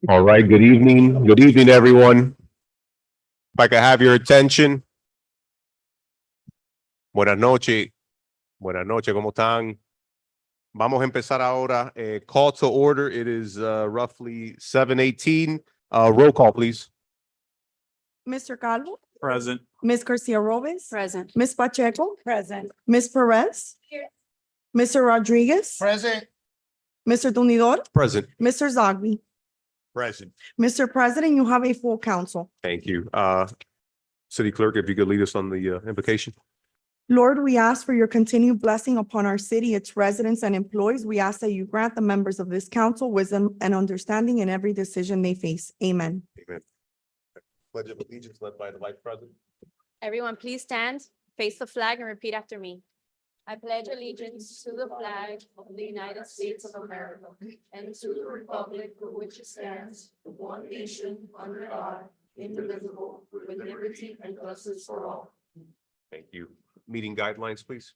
All right, good evening. Good evening, everyone. If I could have your attention. Buenas noches. Buenas noches, ¿cómo están? Vamos a empezar ahora. Call to order. It is roughly 7:18. Roll call, please. Mr. Calvo, Present. Ms. Garcia Robes, Present. Ms. Pacheco, Present. Ms. Perez, Here. Mr. Rodriguez, Present. Mr. Tunidor, Present. Mr. Zogby. Present. Mr. President, you have a full council. Thank you. City Clerk, if you could lead us on the invocation. Lord, we ask for your continued blessing upon our city, its residents and employees. We ask that you grant the members of this council wisdom and understanding in every decision they face. Amen. Amen. Pledge of Allegiance led by the Vice President. Everyone, please stand, face the flag and repeat after me. I pledge allegiance to the flag of the United States of America and to the republic for which it stands, one nation, under God, indivisible, with liberty and justice for all. Thank you. Meeting guidelines, please.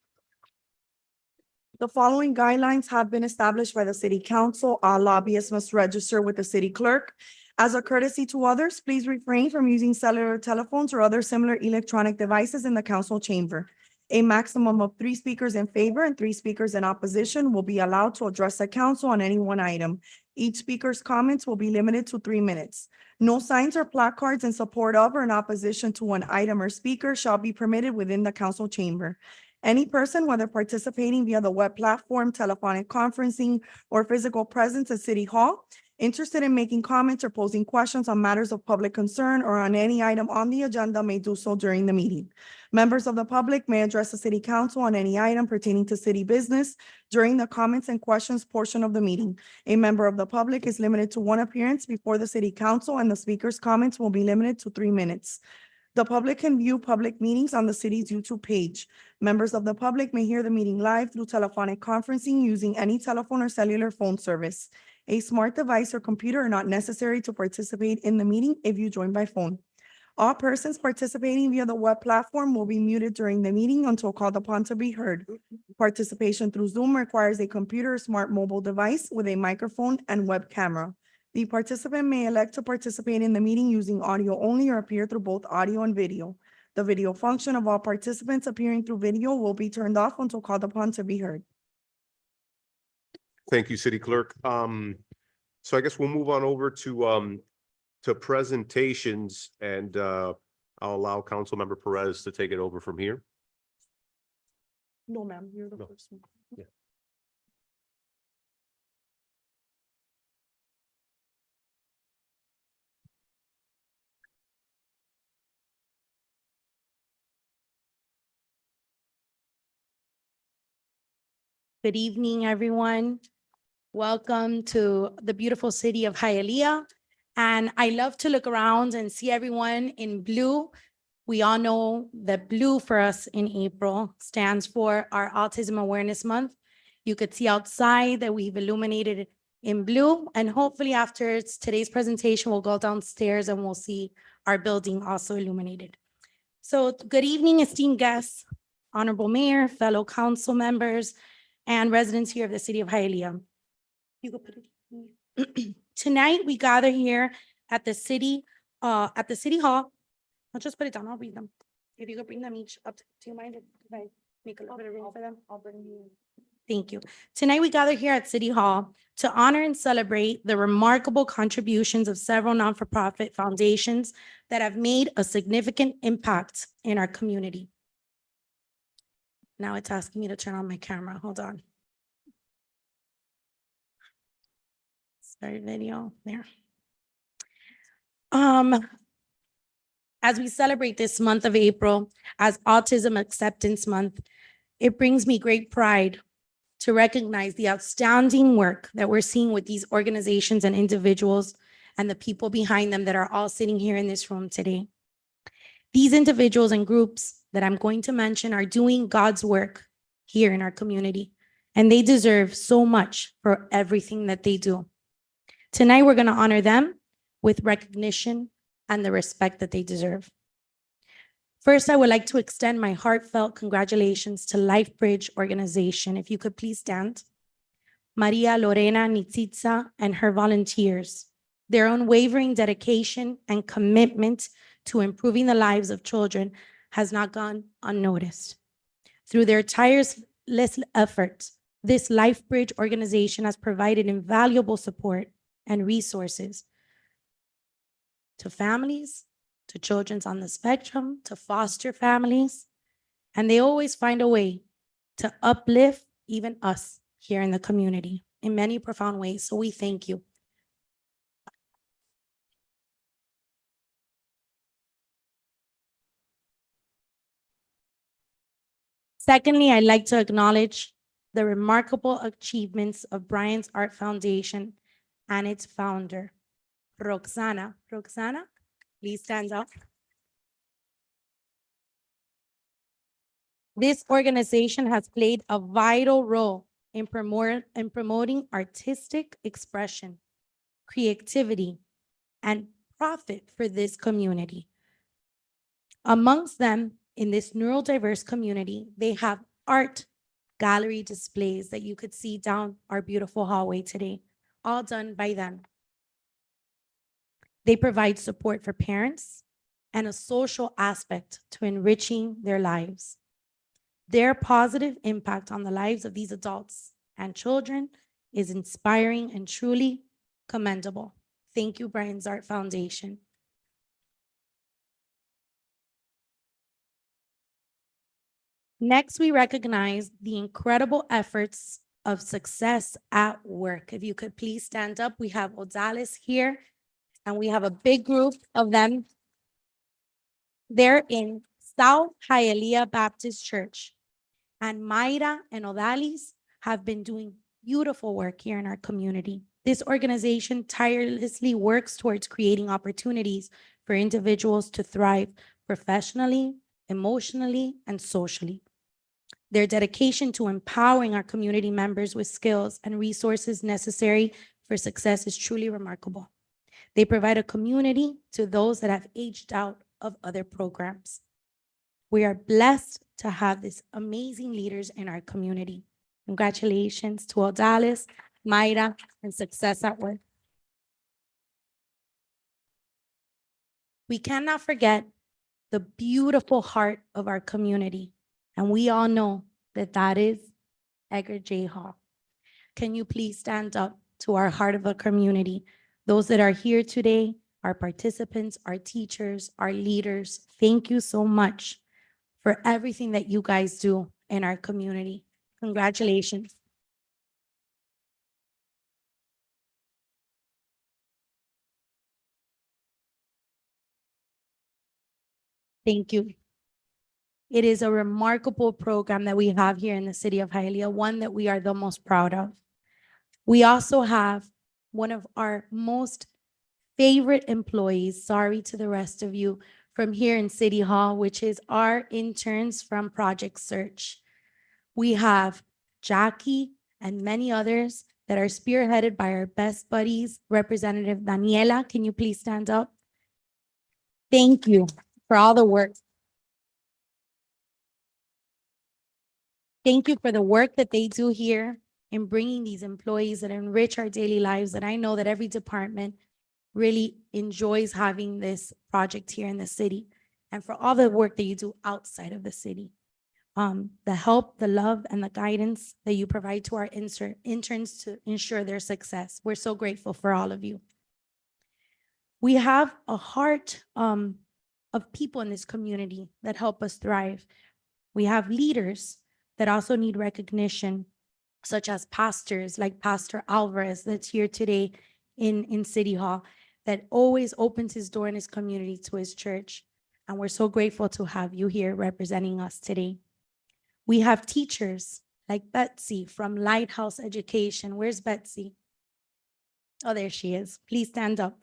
The following guidelines have been established by the city council. All lobbyists must register with the city clerk. As a courtesy to others, please refrain from using cellular telephones or other similar electronic devices in the council chamber. A maximum of 3 speakers in favor and 3 speakers in opposition will be allowed to address the council on any one item. Each speaker's comments will be limited to 3 minutes. No signs or placards in support of or in opposition to an item or speaker shall be permitted within the council chamber. Any person, whether participating via the web platform, telephonic conferencing, or physical presence at City Hall, interested in making comments or posing questions on matters of public concern or on any item on the agenda may do so during the meeting. Members of the public may address the city council on any item pertaining to city business during the comments and questions portion of the meeting. A member of the public is limited to 1 appearance before the city council, and the speaker's comments will be limited to 3 minutes. The public can view public meetings on the city's YouTube page. Members of the public may hear the meeting live through telephonic conferencing using any telephone or cellular phone service. A smart device or computer are not necessary to participate in the meeting if you join by phone. All persons participating via the web platform will be muted during the meeting until called upon to be heard. Participation through Zoom requires a computer or smart mobile device with a microphone and web camera. The participant may elect to participate in the meeting using audio only or appear through both audio and video. The video function of all participants appearing through video will be turned off until called upon to be heard. Thank you, City Clerk. So I guess we'll move on over to presentations, and I'll allow Councilmember Perez to take it over from here. No, ma'am, you're the No. first one. Good evening, everyone. Welcome to the beautiful city of Hialeah. And I love to look around and see everyone in blue. We all know that blue for us in April stands for our Autism Awareness Month. You could see outside that we've illuminated it in blue. And hopefully after today's presentation, we'll go downstairs and we'll see our building also illuminated. So good evening, esteemed guests, Honorable Mayor, fellow council members, and residents here of the city of Hialeah. You could put it. Tonight, we gather here at the city hall. I'll just put it down, I'll read them. If you could bring them each up, do you mind if I make a little bit of room for them? I'll bring you. Thank you. Tonight, we gather here at City Hall to honor and celebrate the remarkable contributions of several non-for-profit foundations that have made a significant impact in our community. Now it's asking me to turn on my camera. Hold on. Start video there. As we celebrate this month of April as Autism Acceptance Month, it brings me great pride to recognize the outstanding work that we're seeing with these organizations and individuals and the people behind them that are all sitting here in this room today. These individuals and groups that I'm going to mention are doing God's work here in our community, and they deserve so much for everything that they do. Tonight, we're going to honor them with recognition and the respect that they deserve. First, I would like to extend my heartfelt congratulations to LifeBridge organization. If you could please stand. Maria Lorena Nitsitsa, and her volunteers. Their unwavering dedication and commitment to improving the lives of children has not gone unnoticed. Through their tireless efforts, this LifeBridge organization has provided invaluable support and resources to families, to children on the spectrum, to foster families, and they always find a way to uplift even us here in the community in many profound ways. So we thank you. Secondly, I'd like to acknowledge the remarkable achievements of Brian's Art Foundation and its founder, Roxana. Roxana, please stand up. This organization has played a vital role in promoting artistic expression, creativity, and profit for this community. Amongst them, in this neurodiverse community, they have art gallery displays that you could see down our beautiful hallway today, all done by them. They provide support for parents and a social aspect to enriching their lives. Their positive impact on the lives of these adults and children is inspiring and truly commendable. Thank you, Brian's Art Foundation. Next, we recognize the incredible efforts of Success at Work. If you could please stand up. We have Odales here, and we have a big group of them. They're in South Hialeah Baptist Church. And Mayra and Odalis have been doing beautiful work here in our community. This organization tirelessly works towards creating opportunities for individuals to thrive professionally, emotionally, and socially. Their dedication to empowering our community members with skills and resources necessary for success is truly remarkable. They provide a community to those that have aged out of other programs. We are blessed to have these amazing leaders in our community. Congratulations to Odales, Mayra, and Success at Work. We cannot forget the beautiful heart of our community, and we all know that that is Edgar J. Hall. Can you please stand up to our heart of a community? Those that are here today, our participants, our teachers, our leaders, thank you so much for everything that you guys do in our community. Congratulations. Thank you. It is a remarkable program that we have here in the city of Hialeah, one that we are the most proud of. We also have one of our most favorite employees, sorry to the rest of you, from here in City Hall, which is our interns from Project Search. We have Jackie and many others that are spearheaded by our best buddies, Representative Daniela. Can you please stand up? Thank you for all the work. Thank you for the work that they do here in bringing these employees that enrich our daily lives, that I know that every department really enjoys having this project here in the city, and for all the work that you do outside of the city. The help, the love, and the guidance that you provide to our interns to ensure their success. We're so grateful for all of you. We have a heart of people in this community that help us thrive. We have leaders that also need recognition, such as pastors like Pastor Alvarez that's here today in City Hall, that always opens his door in his community to his church. And we're so grateful to have you here representing us today. We have teachers like Betsy from Lighthouse Education. Where's Betsy? Oh, there she is. Please stand up.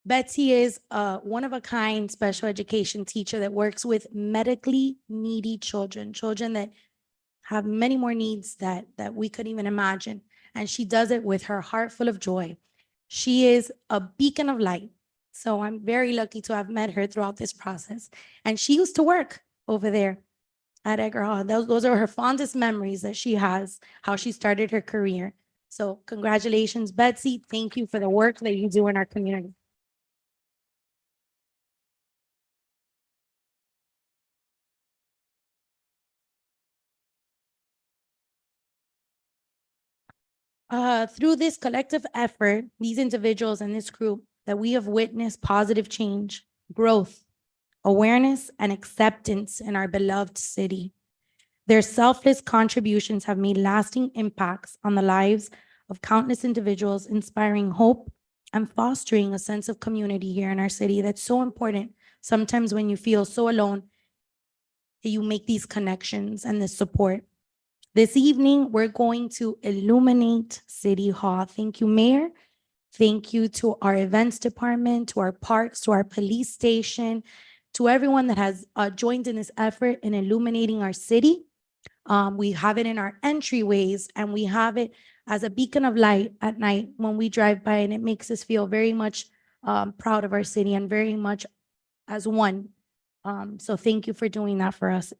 Betsy is a one-of-a-kind special education teacher that works with medically needy children, children that have many more needs that we couldn't even imagine. And she does it with her heart full of joy. She is a beacon of light. So I'm very lucky to have met her throughout this process. And she used to work over there at Edgar Hall. Those are her fondest memories that she has, how she started her career. So congratulations, Betsy. Thank you for the work that you do in our community. Through this collective effort, these individuals and this group, that we have witnessed positive change, growth, awareness, and acceptance in our beloved city. Their selfless contributions have made lasting impacts on the lives of countless individuals, inspiring hope and fostering a sense of community here in our city that's so important. Sometimes when you feel so alone, you make these connections and this support. This evening, we're going to illuminate City Hall. Thank you, Mayor. Thank you to our events department, to our parks, to our police station, to everyone that has joined in this effort in illuminating our city. We have it in our entryways, and we have it as a beacon of light at night when we drive by, and it makes us feel very much proud of our city and very much as one. So thank you for doing that for us.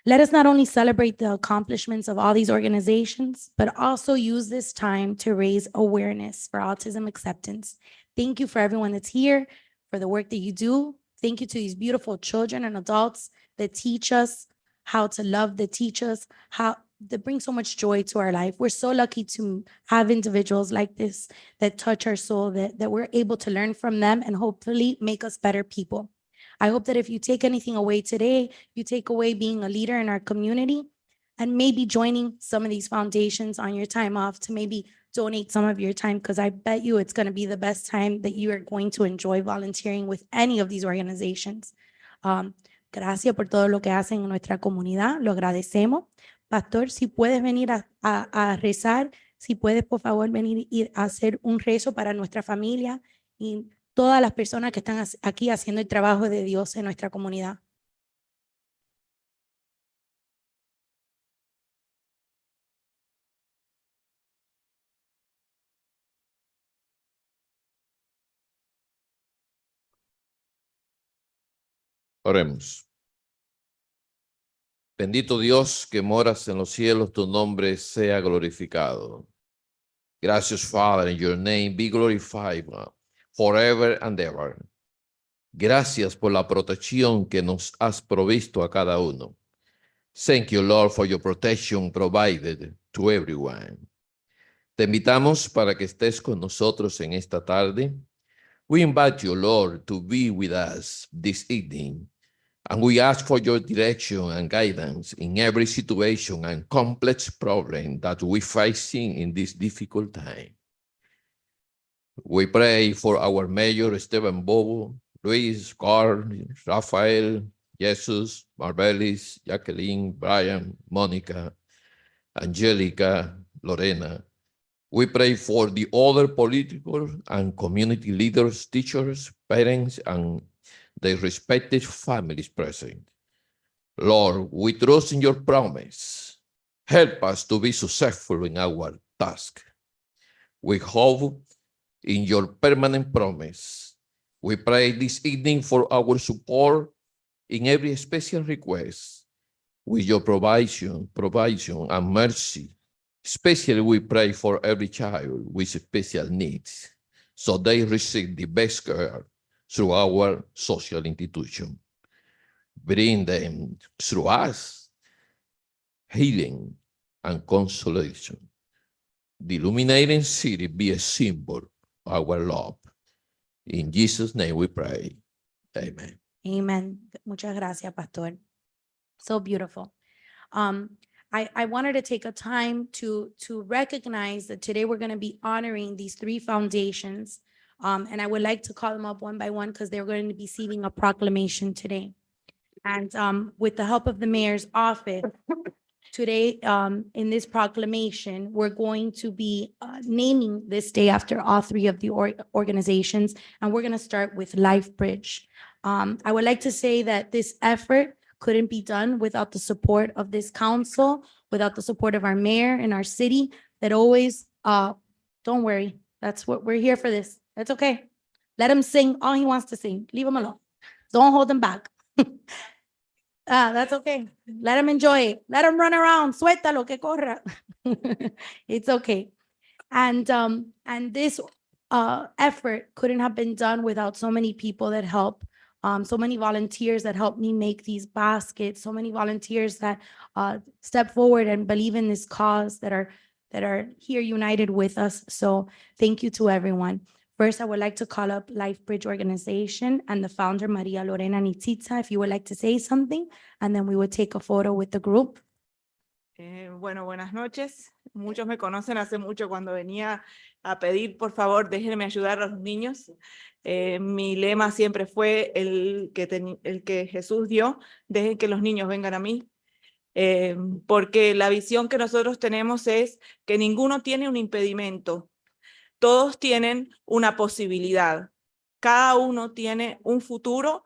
Let us not only celebrate the accomplishments of all these organizations, but also use this time to raise awareness for autism acceptance. Thank you for everyone that's here, for the work that you do. Thank you to these beautiful children and adults that teach us how to love, that teach us how to bring so much joy to our life. We're so lucky to have individuals like this that touch our soul, that we're able to learn from them and hopefully make us better people. I hope that if you take anything away today, you take away being a leader in our community and maybe joining some of these foundations on your time off to maybe donate some of your time, because I bet you it's going to be the best time that you are going to enjoy volunteering with any of these organizations. Gracias por todo lo que hacen en nuestra comunidad, lo agradecemos. Pastor, si puedes venir a rezar, si puedes por favor venir y hacer un rezo para nuestra familia y todas las personas que están aquí haciendo el trabajo de Dios en nuestra comunidad. Oremos. Bendito Dios que moras en los cielos, tu nombre sea glorificado. Gracious Father, in your name be glorified forever and ever. Gracias por la protección que nos has provisto a cada uno. Thank you, Lord, for your protection provided to everyone. Te invitamos para que estés con nosotros en esta tarde. We invite you, Lord, to be with us this evening, and we ask for your direction and guidance in every situation and complex problem that we facing in this difficult time. We pray for our Mayor, Esteban Bobo, Luis, Carl, Rafael, Jesus, Marbelis, Jacqueline, Brian, Monica, Angelica, Lorena. We pray for the other political and community leaders, teachers, parents, and their respective families present. Lord, we trust in your promise. Help us to be successful in our task. We hope in your permanent promise. We pray this evening for our support in every special request with your provision and mercy. Especially we pray for every child with special needs, so they receive the best care through our social institution. Bring them through us healing and consolation. The illuminating city be a symbol of our love. In Jesus' name we pray. Amen. Amen. Muchas gracias, Pastor. So beautiful. I wanted to take a time to recognize that today we're going to be honoring these three foundations. And I would like to call them up one by one because they're going to be receiving a proclamation today. And with the help of the mayor's office, today in this proclamation, we're going to be naming this day after all three of the organizations. And we're going to start with LifeBridge. I would like to say that this effort couldn't be done without the support of this council, without the support of our mayor and our city that always, don't worry, that's what we're here for this. That's okay. Let him sing all he wants to sing. Leave him alone. Don't hold him back. That's okay. Let him enjoy it. Let him run around. Suéltalo que corra. It's okay. And this effort couldn't have been done without so many people that help, so many volunteers that help me make these baskets, so many volunteers that step forward and believe in this cause that are here united with us. So thank you to everyone. First, I would like to call up LifeBridge Organization and the founder, Maria Lorena Nititza, if you would like to say something, and then we would take a photo with the group. Bueno, buenas noches. Muchos me conocen hace mucho cuando venía a pedir, por favor, déjenme ayudar a los niños. Mi lema siempre fue el que Jesús dio, dejen que los niños vengan a mí. Porque la visión que nosotros tenemos es que ninguno tiene un impedimento. Todos tienen una posibilidad. Cada uno tiene un futuro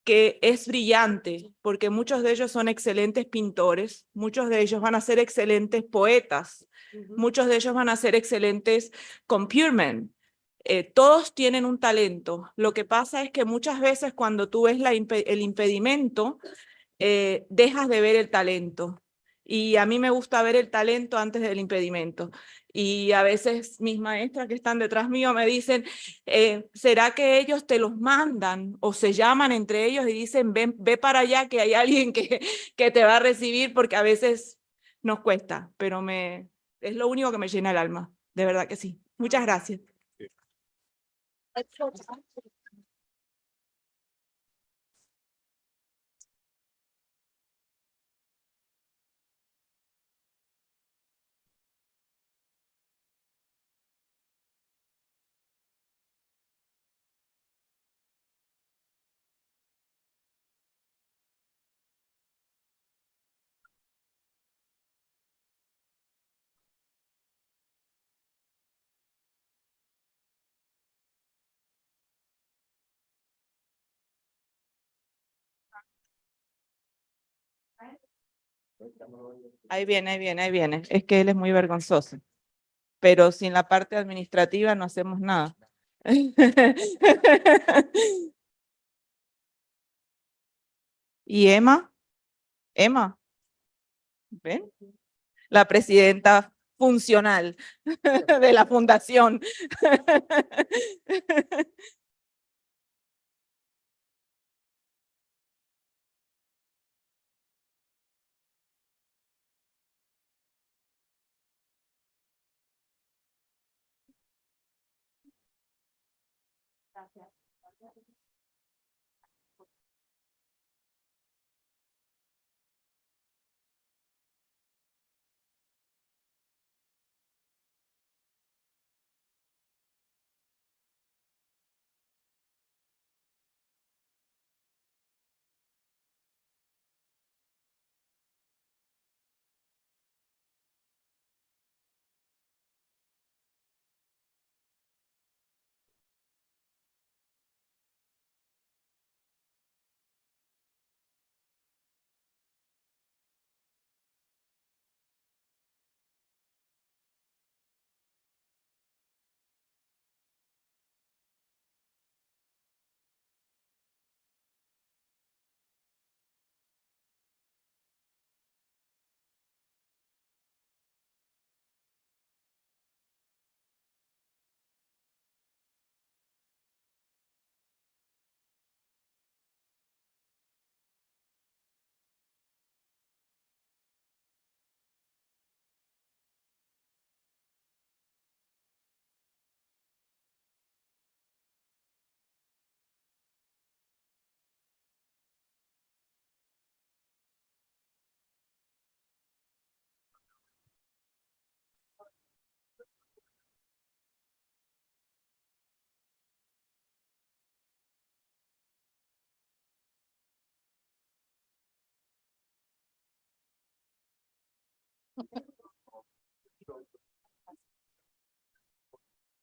que es brillante, porque muchos de ellos son excelentes pintores, muchos de ellos van a ser excelentes poetas, muchos de ellos van a ser excelentes computermen. Todos tienen un talento. Lo que pasa es que muchas veces cuando tú ves el impedimento, dejas de ver el talento. Y a mí me gusta ver el talento antes del impedimento. Y a veces mis maestras que están detrás mío me dicen, ¿será que ellos te los mandan o se llaman entre ellos y dicen, ven, ve para allá que hay alguien que te va a recibir? Porque a veces nos cuesta, pero es lo único que me llena el alma. De verdad que sí. Muchas gracias. Ahí viene, ahí viene, ahí viene. Es que él es muy vergonzoso. Pero sin la parte administrativa no hacemos nada. ¿Y Emma? Emma, ¿ven? La presidenta funcional de la fundación.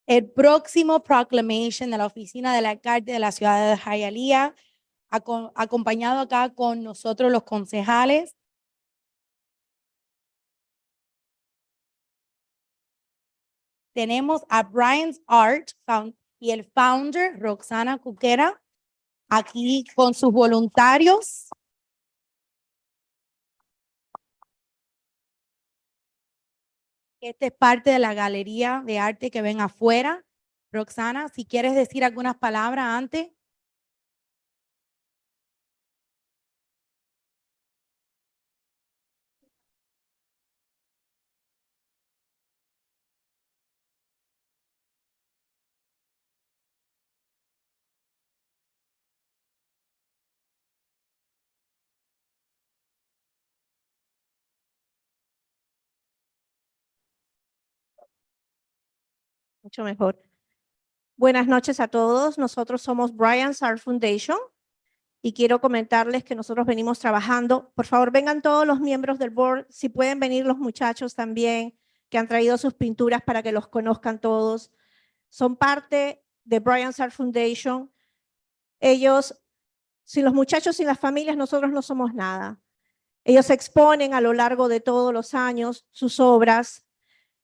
El próximo proclamation de la oficina del alcalde de la ciudad de Hialeah, acompañado acá con nosotros los concejales. Tenemos a Brian's Art y el founder, Roxana Cuquera, aquí con sus voluntarios. Esta es parte de la galería de arte que ven afuera. Roxana, si quieres decir algunas palabras antes. Mucho mejor. Buenas noches a todos. Nosotros somos Bryant's Art Foundation y quiero comentarles que nosotros venimos trabajando. Por favor, vengan todos los miembros del board. Si pueden venir los muchachos también que han traído sus pinturas para que los conozcan todos. Son parte de Bryant's Art Foundation. Ellos, sin los muchachos, sin las familias, nosotros no somos nada. Ellos exponen a lo largo de todos los años sus obras.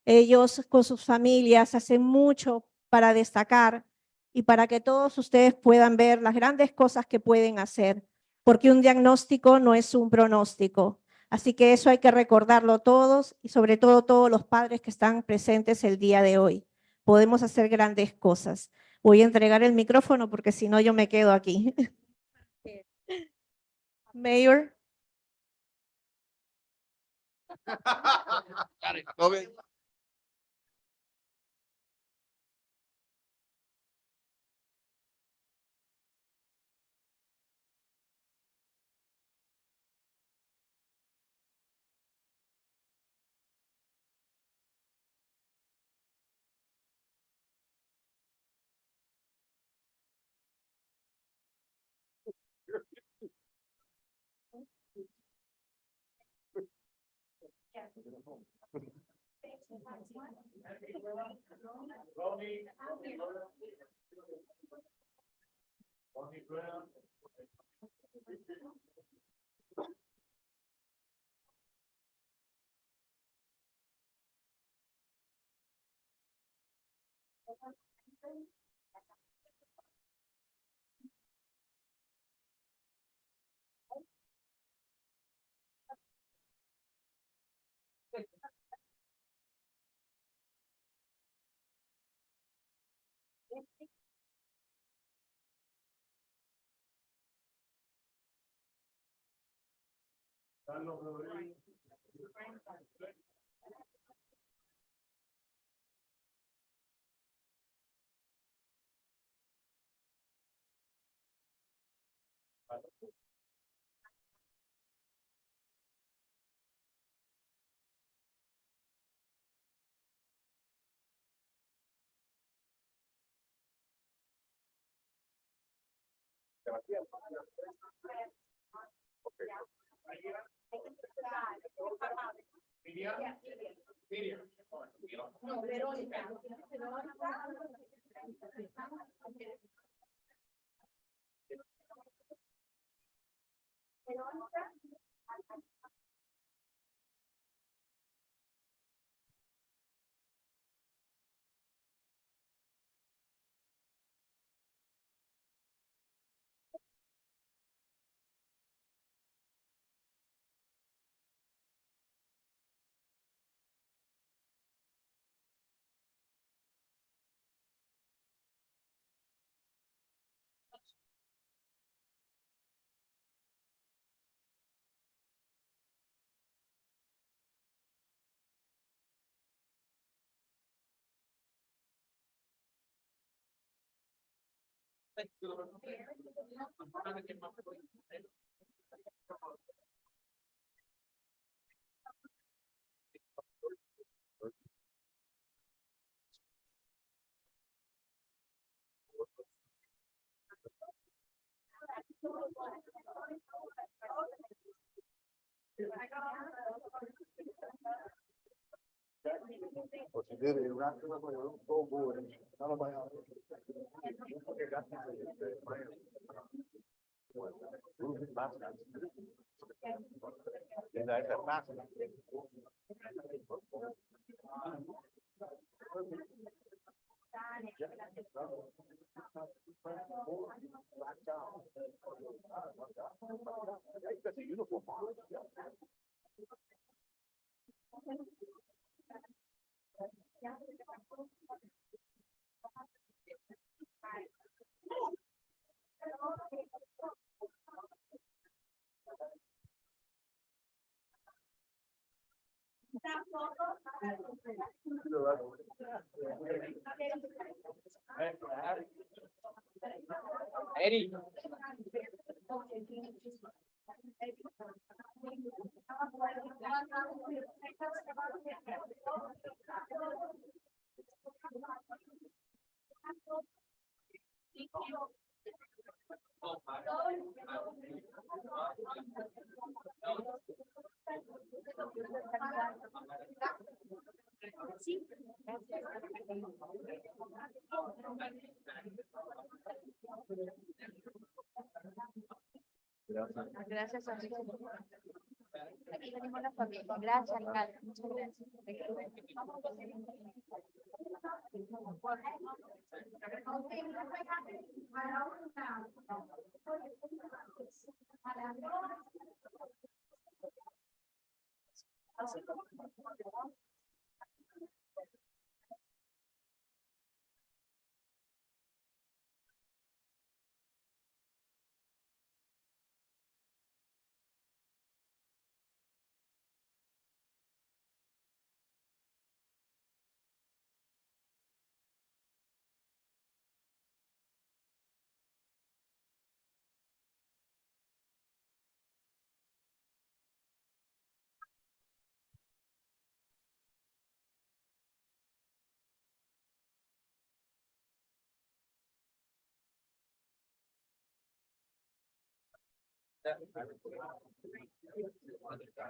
Ellos con sus familias hacen mucho para destacar y para que todos ustedes puedan ver las grandes cosas que pueden hacer, porque un diagnóstico no es un pronóstico. Así que eso hay que recordarlo todos y sobre todo todos los padres que están presentes el día de hoy. Podemos hacer grandes cosas. Voy a entregar el micrófono porque si no yo me quedo aquí. Mayor. Okay. Gracias a usted. Aquí tenemos la familia. Gracias, alcalde. Muchas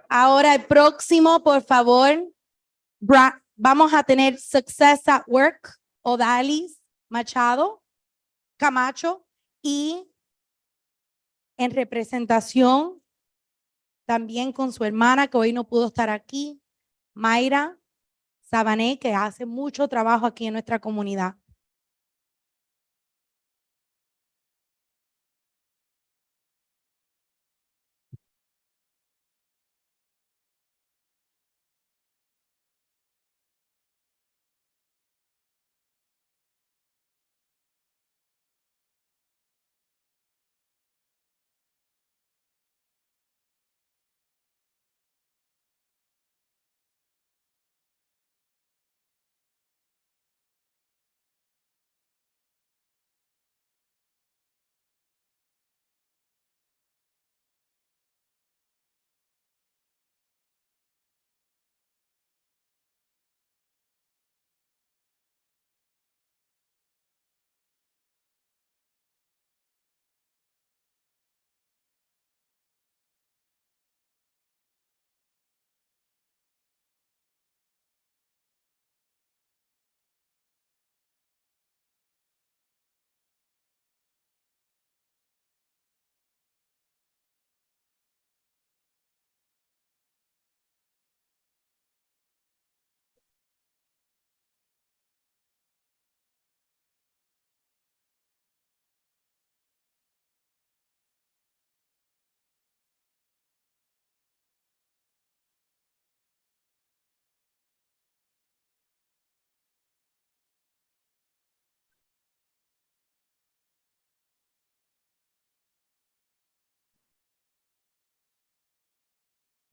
Ahora el próximo, por favor. Vamos a tener Success at Work, Odalis Machado Camacho, y en representación también con su hermana que hoy no pudo estar aquí, Mayra Sabané, que hace mucho trabajo aquí en nuestra comunidad.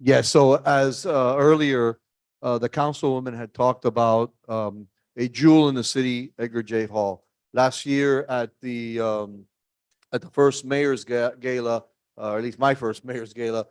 Yes, so as earlier, the councilwoman had talked about a jewel in the city, Edgar J. Hall. Last year at the first mayor's gala, or at least my first mayor's gala,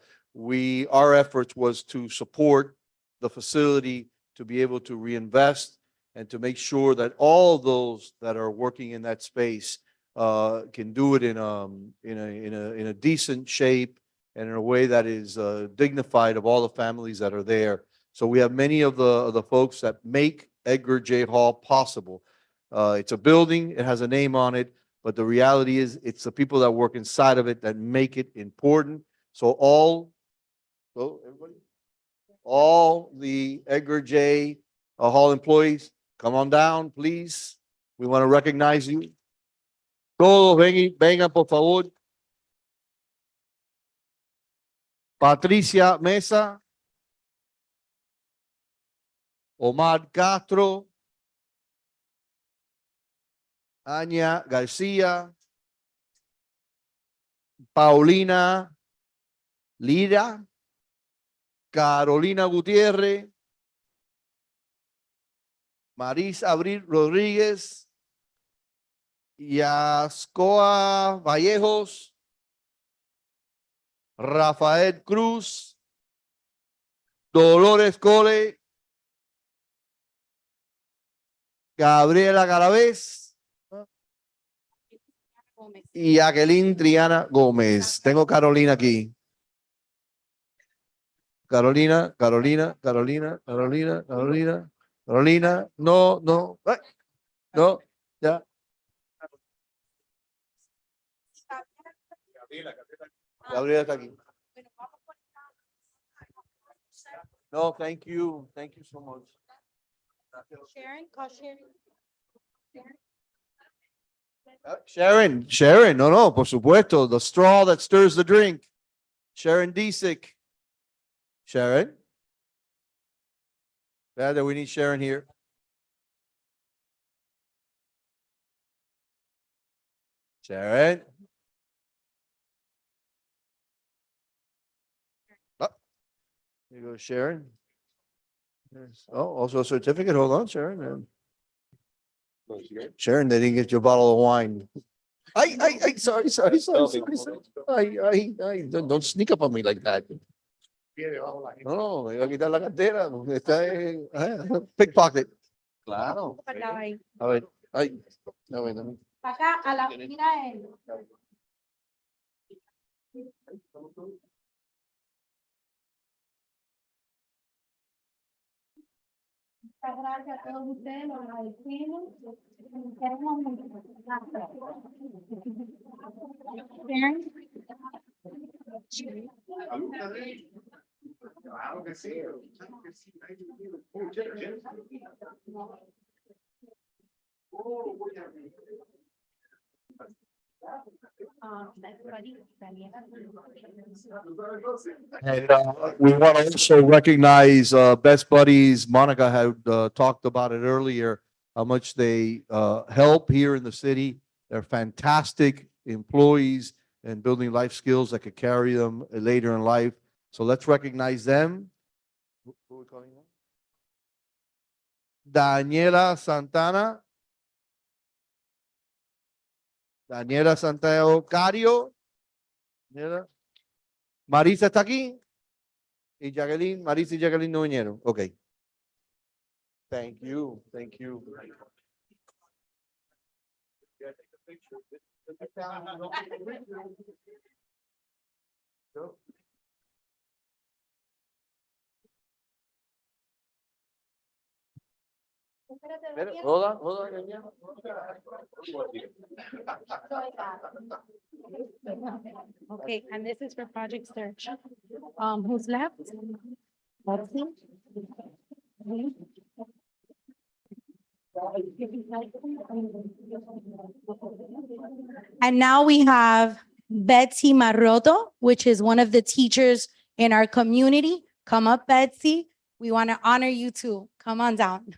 our efforts was to support the facility, to be able to reinvest and to make sure that all those that are working in that space can do it in a decent shape and in a way that is dignified of all the families that are there. So we have many of the folks that make Edgar J. Hall possible. It's a building, it has a name on it, but the reality is it's the people that work inside of it that make it important. So all the Edgar J. Hall employees, come on down, please. We want to recognize you. Todos vengan, por favor. Patricia Mesa, Omar Castro, Anya Garcia, Paulina Lira, Carolina Gutiérrez, Maris Abril Rodríguez, Yascoa Vallejos, Rafael Cruz, Dolores Cole, Gabriela Galavés y Jacqueline Triana Gómez. Tengo Carolina aquí. Carolina, Carolina, Carolina, Carolina, Carolina, Carolina. No, no, ay, no, ya. Gabriela está aquí. No, thank you. Thank you so much. Sharon, call Sharon. Sharon, no, por supuesto. The straw that stirs the drink. Sharon Disick. Sharon. Yeah, we need Sharon here. Sharon. Oh, here goes Sharon. Yes. Oh, also a certificate. Hold on, Sharon. Sharon, they didn't get you a bottle of wine. Sorry. Don't sneak up on me like that. No, me iba a quitar la cartera. Está en pickpocket. Claro. A ver, ay, no, bueno. Acá, a la, mira él. Muchas gracias a todos ustedes, los agradecemos. And we want to also recognize Best Buddies. Monica had talked about it earlier, how much they help here in the city. They're fantastic employees and building life skills that could carry them later in life. So let's recognize them. Who are we calling now? Daniela Santana. Daniela Santiago Cario. Daniela. Marisa está aquí. Y Jacqueline, Marisa y Jacqueline no vinieron. Ok. Thank you. Thank you. Hold on. Okay, and this is for Project Search. Who's left? Betsy? And now we have Betsy Marroto, which is one of the teachers in our community. Come up, Betsy. We want to honor you too. Come on down.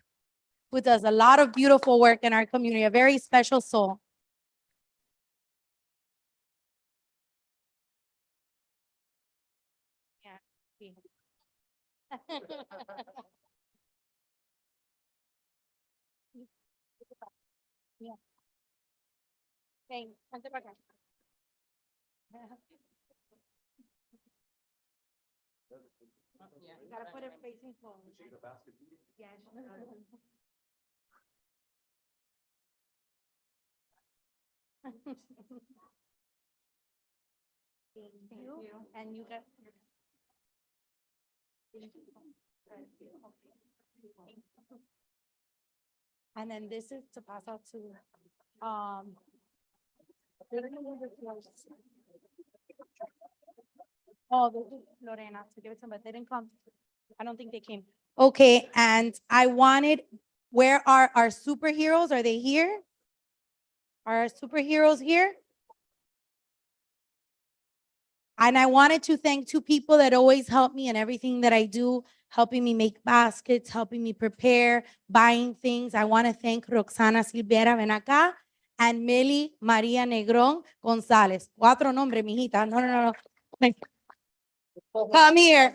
Who does a lot of beautiful work in our community, a very special soul. Yeah. Yeah. Ven, vente para acá. Gotta put it facing forward. Yeah. Thank you. And you got. And then this is to pass out to, oh, Lorena, to give it to them, but they didn't come. I don't think they came. Okay, and I wanted, where are our superheroes? Are they here? Are our superheroes here? And I wanted to thank two people that always help me in everything that I do, helping me make baskets, helping me prepare, buying things. I want to thank Roxana Silvera, ven acá, and Millie María Negrón González. 4 nombres, mijita. No, no, no, no. Come here.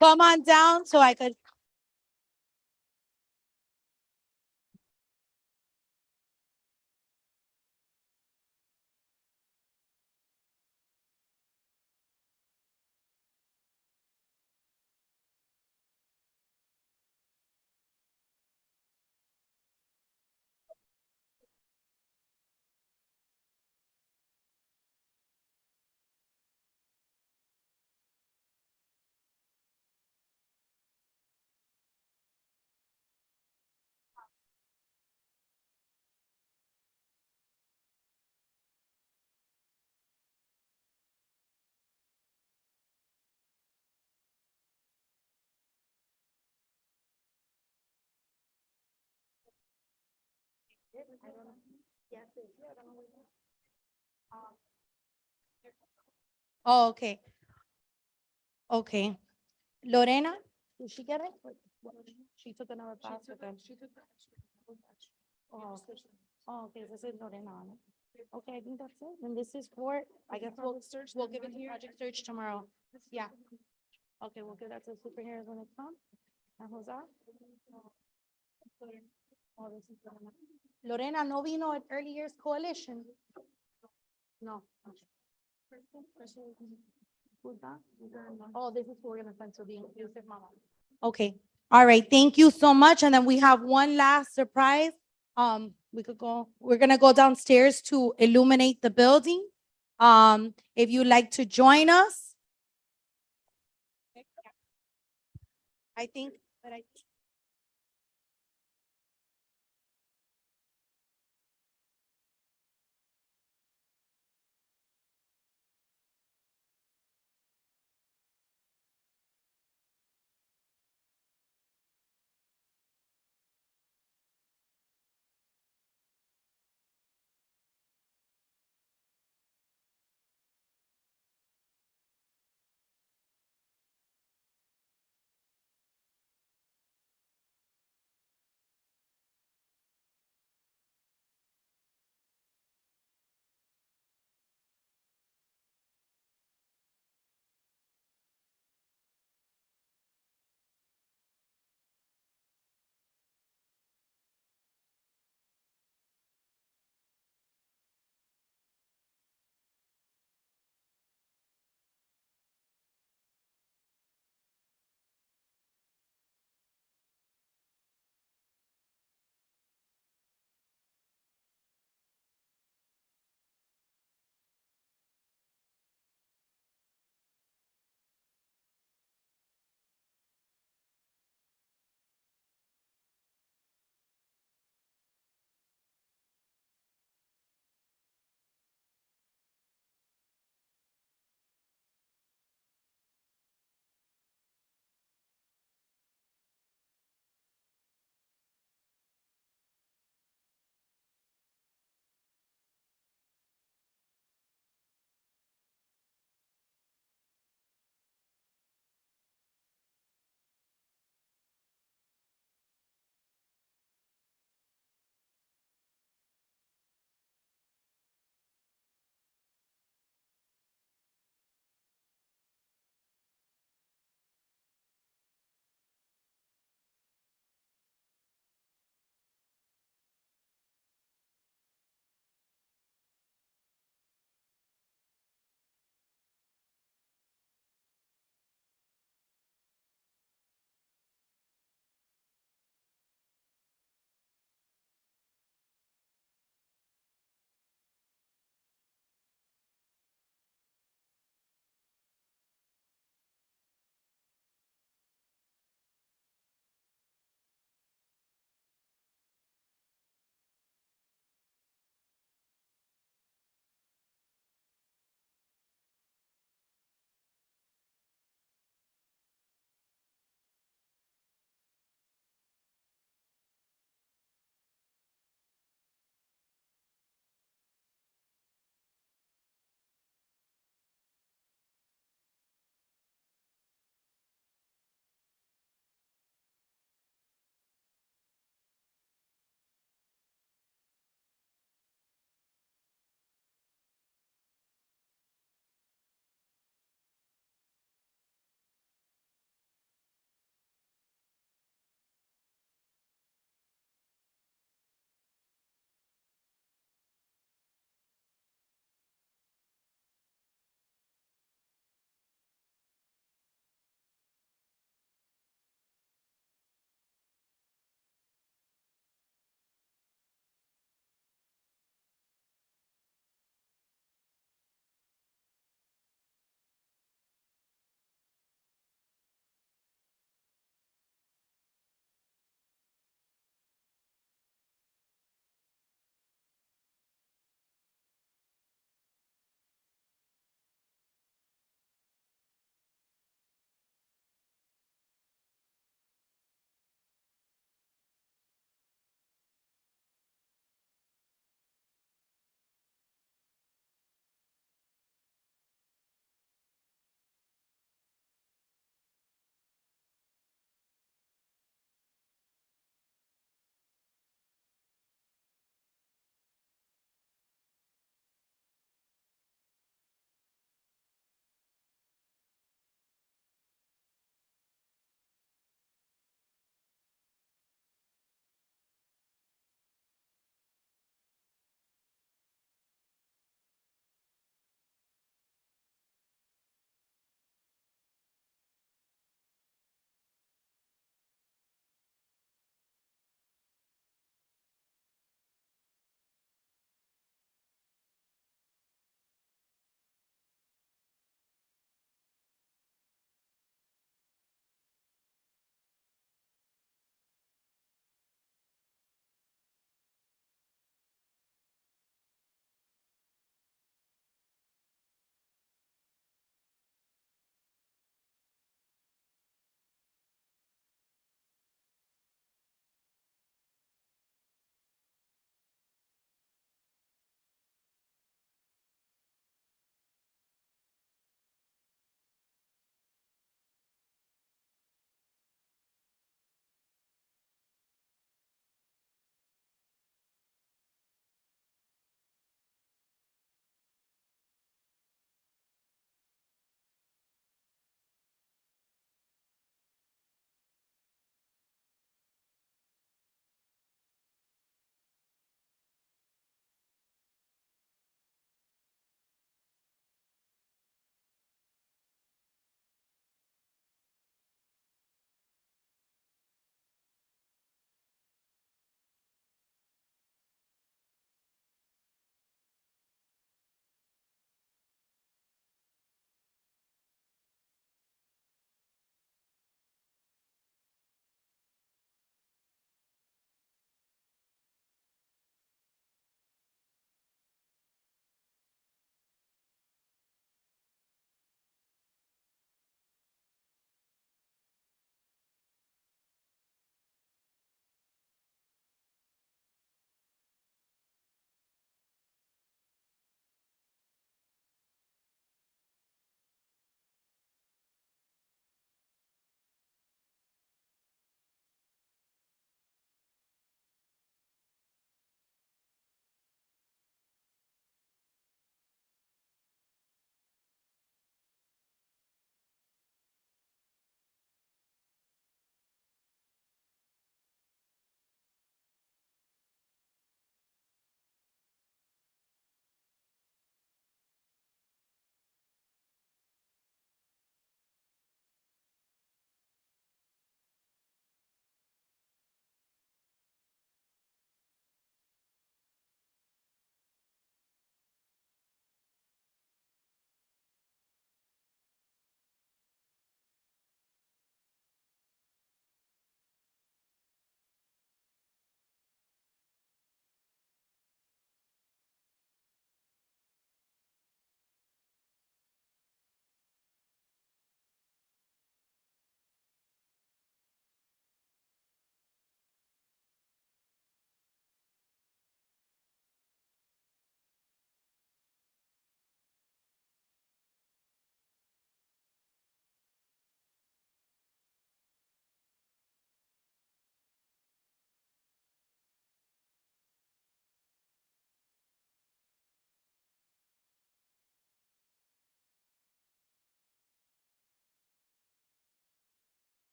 Come on down so I could. Oh, okay. Okay. Lorena, did she get it? She took another class with them. Oh, okay, this is Lorena on it. Okay, I think that's it. And this is for, I guess we'll give it to Project Search tomorrow. Yeah. Okay, we'll give that to the superheroes when they come. And who's that? Oh, this is Lorena. Lorena, no vino at Early Years Coalition? No. Who's that? Oh, this is who we're gonna send to the inclusive mama. Okay, all right, thank you so much. And then we have one last surprise. We're gonna go downstairs to illuminate the building. If you'd like to join us. I think, but I.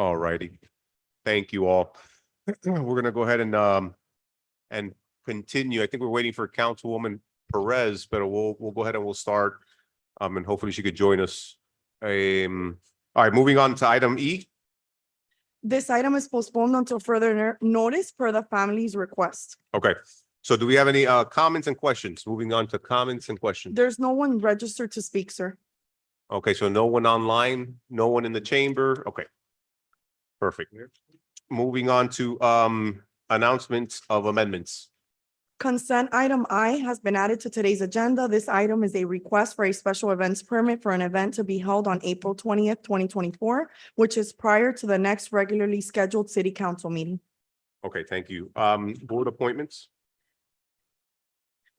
All righty. Thank you all. We're gonna go ahead and continue. I think we're waiting for Councilwoman Perez, but we'll go ahead and we'll start. And hopefully she could join us. All right, moving on to item E. This item is postponed until further notice per the family's request. Okay, so do we have any comments and questions? Moving on to comments and questions. There's no one registered to speak, sir. Okay, so no one online, no one in the chamber. Okay. Perfect. Moving on to announcements of amendments. Consent item I has been added to today's agenda. This item is a request for a special events permit for an event to be held on April 20th, 2024, which is prior to the next regularly scheduled city council meeting. Okay, thank you. Board appointments.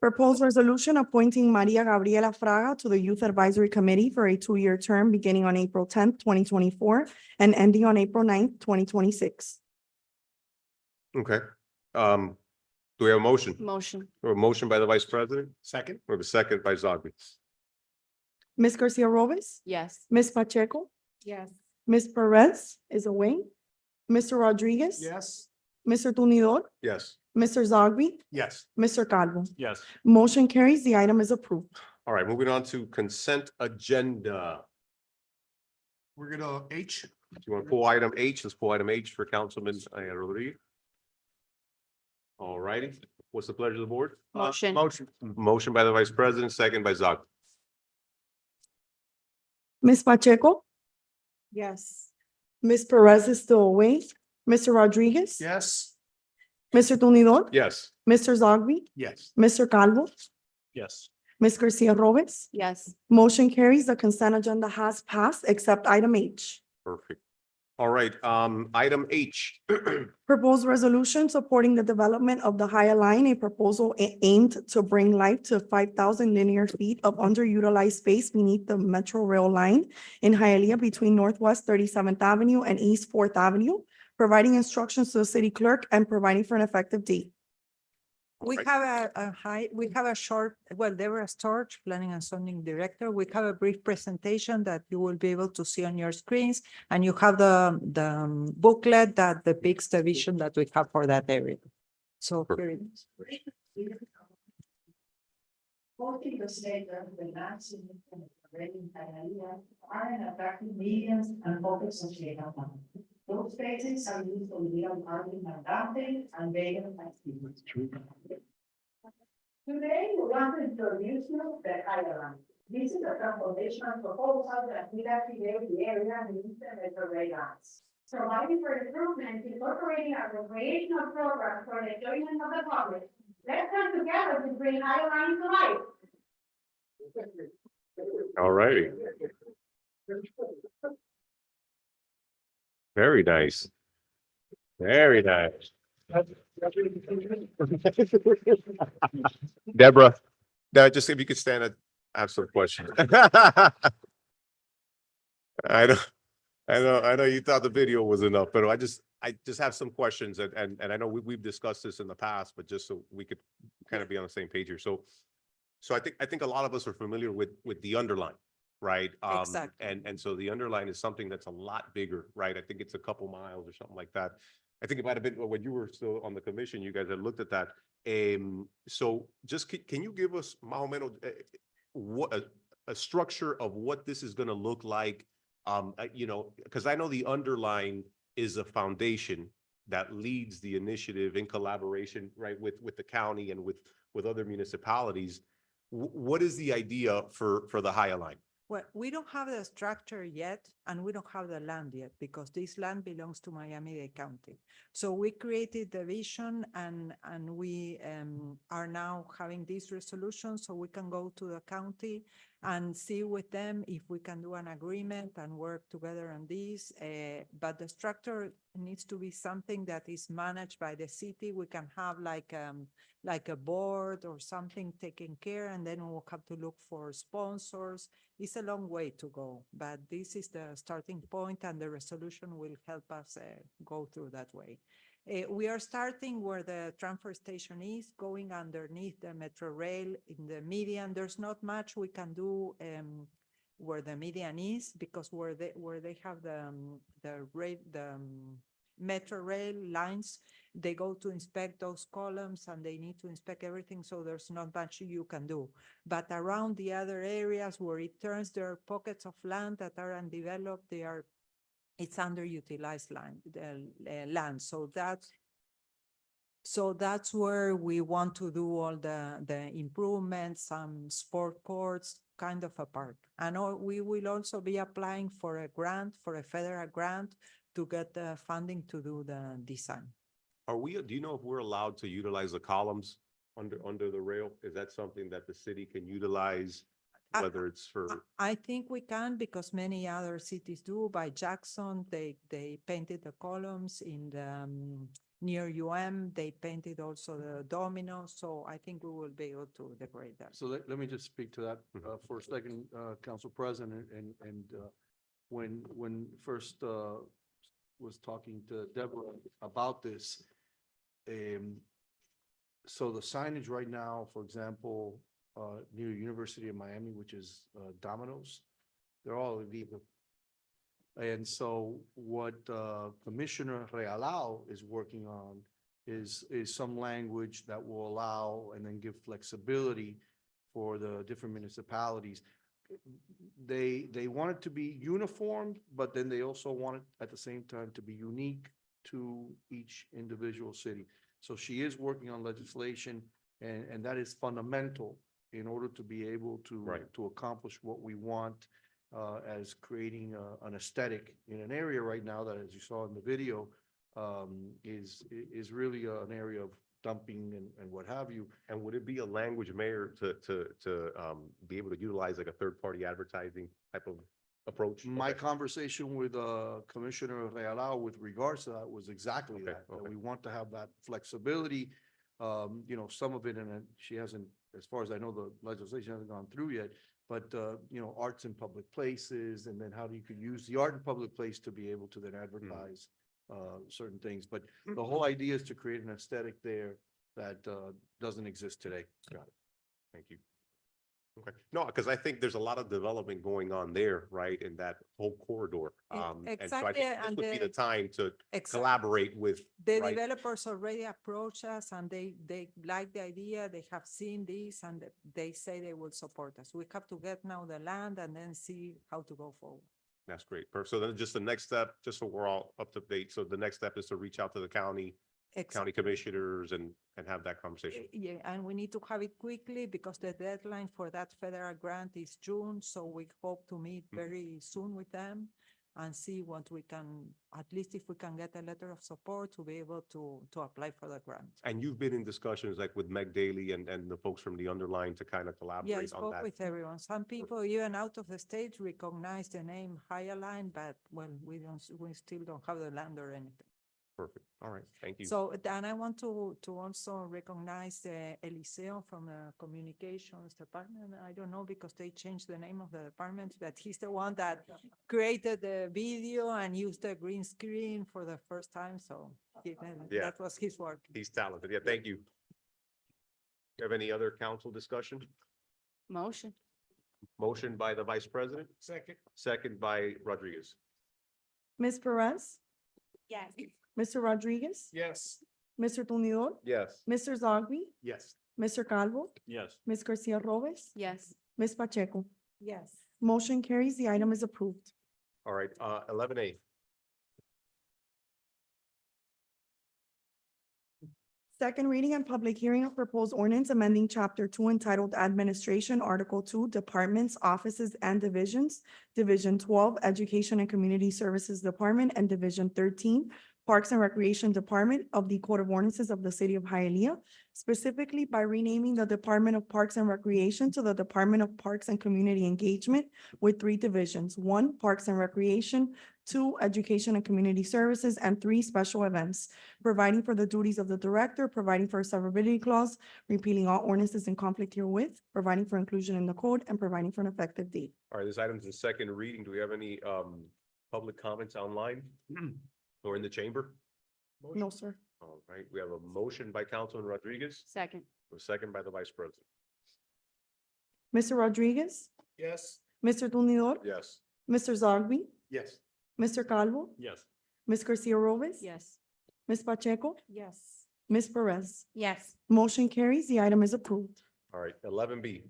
Proposed resolution appointing Maria Gabriela Fraga to the Youth Advisory Committee for a 2-year term beginning on April 10th, 2024 and ending on April 9th, 2026. Okay. Do we have a motion? Motion. We have a motion by the Vice President. Second. We have a second by Zogby. Ms. Garcia Robes, Yes. Ms. Pacheco, Yes. Ms. Perez is away, Mr. Rodriguez. Yes. Mr. Tunidor, Yes. Mr. Zogby, Yes. Mr. Calvo. Yes. Motion carries. The item is approved. All right, moving on to consent agenda. We're gonna H. Do you want to pull item H? Let's pull item H for Councilman Rodriguez. All righty. What's the pleasure of the board? Motion. Motion by the Vice President, second by Zogby. Ms. Pacheco, Yes. Ms. Perez is still away, Mr. Rodriguez. Yes. Mr. Tunidor, Yes. Mr. Zogby, Yes. Mr. Calvo, Yes. Ms. Garcia Robes. Yes. Motion carries. The consent agenda has passed except item H. Perfect. All right, item H. Proposed resolution supporting the development of the High Line, a proposal aimed to bring life to 5,000 linear feet of underutilized space beneath the Metro Rail line in Hialeah between Northwest 37th Avenue and East 4th Avenue, providing instructions to the city clerk and providing for an effective date. We Right. have we have a short, well, there was storage planning and zoning director. We have a brief presentation that you will be able to see on your screens. And you have the booklet that depicts the vision that we have for that area. So here it is. Hosting the state of the Nazi rating are an attractive mediums and focus on China. Those spaces are used for legal marketing and dancing and vegan activities. Today, we want to introduce you the Highland. This is a transportation proposal that will activate the area and use the metro rail lines. Providing for improvement, incorporating a recreational program for the enjoyment of the public. Let's come together to bring Highland to life. All righty. Very nice. Very nice. Deborah, just if you could stand, I have some questions. I know you thought the video was enough, but I just have some questions and I know we've discussed this in the past, but just so we could kind of be on the same page here. So I think a lot of us are familiar with the underline, right? Exactly. And so the underline is something that's a lot bigger, right? I think it's a couple miles or something like that. I think it might have been when you were still on the commission, you guys had looked at that. So just can you give us más o menos, what a structure of what this is going to look like? You know, because I know the underline is a foundation that leads the initiative in collaboration, right, with the county and with other municipalities. What is the idea for the High Line? Well, we don't have the structure yet, and we don't have the land yet, because this land belongs to Miami-Dade County. So we created the vision, and we are now having this resolution, so we can go to the county and see with them if we can do an agreement and work together on this. But the structure needs to be something that is managed by the city. We can have like a board or something taking care, and then we'll have to look for sponsors. It's a long way to go, but this is the starting point, and the resolution will help us go through that way. We are starting where the transfer station is, going underneath the metro rail in the median. There's not much we can do where the median is, because where they have the metro rail lines, they go to inspect those columns and they need to inspect everything, so there's not much you can do. But around the other areas where it turns, there are pockets of land that are undeveloped, it's underutilized land. So that's where we want to do all the improvements, some sport courts, kind of a park. And we will also be applying for a federal grant to get the funding to do the design. Do you know if we're allowed to utilize the columns under the rail? Is that something that the city can utilize, I- whether it's for? I think we can, because many other cities do. By Jackson, they painted the columns in the near they painted also the dominoes. So I think we will be able to decorate that. So let me just speak to that Mhm. for a second, Council President, and when first was talking to Deborah about this, so the signage right now, for example, near University of Miami, which is Domino's, they're all illegal. And so what Commissioner Realao is working on is some language that will allow and then give flexibility for the different municipalities. They want it to be uniform, but then they also want it at the same time to be unique to each individual city. So she is working on legislation, and that is fundamental in order to be able to accomplish what we want as creating an aesthetic in an area right now that, as you saw in the video, is really an area of dumping and what have you. And would it be a language, Mayor, to be able to utilize like a third-party advertising type of approach? My Okay. conversation with Commissioner Realao with regards to that was exactly Okay, that okay. we want to have that flexibility. Some of it, and she hasn't, as far as I know, the legislation hasn't gone through yet, but, arts in public places, and then how you could use the art in public place to be able to then advertise certain things. But the whole idea is to create an aesthetic there that doesn't exist today. Got it. Thank you. Okay. No, because I think there's a lot of development going on there, right, in that whole corridor. And so I exactly, think this and would be the time to Exactly. collaborate with, The right? developers already approach us and they like the idea, they have seen this, and they say they will support us. We have to get now the land and then see how to go forward. That's great. So then just the next step, just so we're all up to date. So the next step is to reach out to the county commissioners and have that conversation. Yeah, and we need to have it quickly because the deadline for that federal grant is June. So we hope to meet very soon with them and see what we can, at least if we can get a letter of support to be able to apply for the grant. And you've been in discussions like with Meg Daly and the folks from the underline to kind of Yeah, I collaborate on spoke that. with everyone. Some people even out of the state recognize the name Higher but well, we still don't have the land or anything. Perfect. All right. Thank you. So, and I want to also recognize Eliseo from the communications department. I don't know because they changed the name of the department, but he's the one that created the video and used the green screen for the first time. So Yeah. that was his work. He's talented. Yeah, thank you. You have any other council discussion? Motion. Motion by the Vice President? Second. Second by Rodriguez. Ms. Perez, Yes. Mr. Rodriguez, Yes. Mr. Tumidor, Yes. Mr. Zogby, Yes. Mr. Calvo, Yes. Ms. Garcia Robes, Yes. Ms. Pacheco. Yes. Motion carries. The item is approved. All right, 11A. Second reading and public hearing of proposed ordinance amending Chapter 2 entitled Administration, Article 2, Departments, Offices, and Divisions, Division 12, Education and Community Services Department, and Division 13, Parks and Recreation Department of the Code of Ordinances of the City of Hialeah, specifically by renaming the Department of Parks and Recreation to the Department of Parks and Community Engagement with 3 divisions: 1, Parks and Recreation; 2, Education and Community Services; and 3, Special Events, providing for the duties of the director, providing for a severability clause, repealing all ordinances in conflict herewith, providing for inclusion in the code, and providing for an effective date. All right, this item's the second reading. Do we have any public comments online or in the chamber? No, sir. All right, we have a motion by Councilman Rodriguez, Second. a second by the Vice President. Mr. Rodriguez, Yes. Mr. Tumidor, Yes. Mr. Zogby, Yes. Mr. Calvo, Yes. Ms. Garcia Robes. Yes. Ms. Pacheco, Yes. Ms. Perez. Yes. Motion carries. The item is approved. All right, 11B.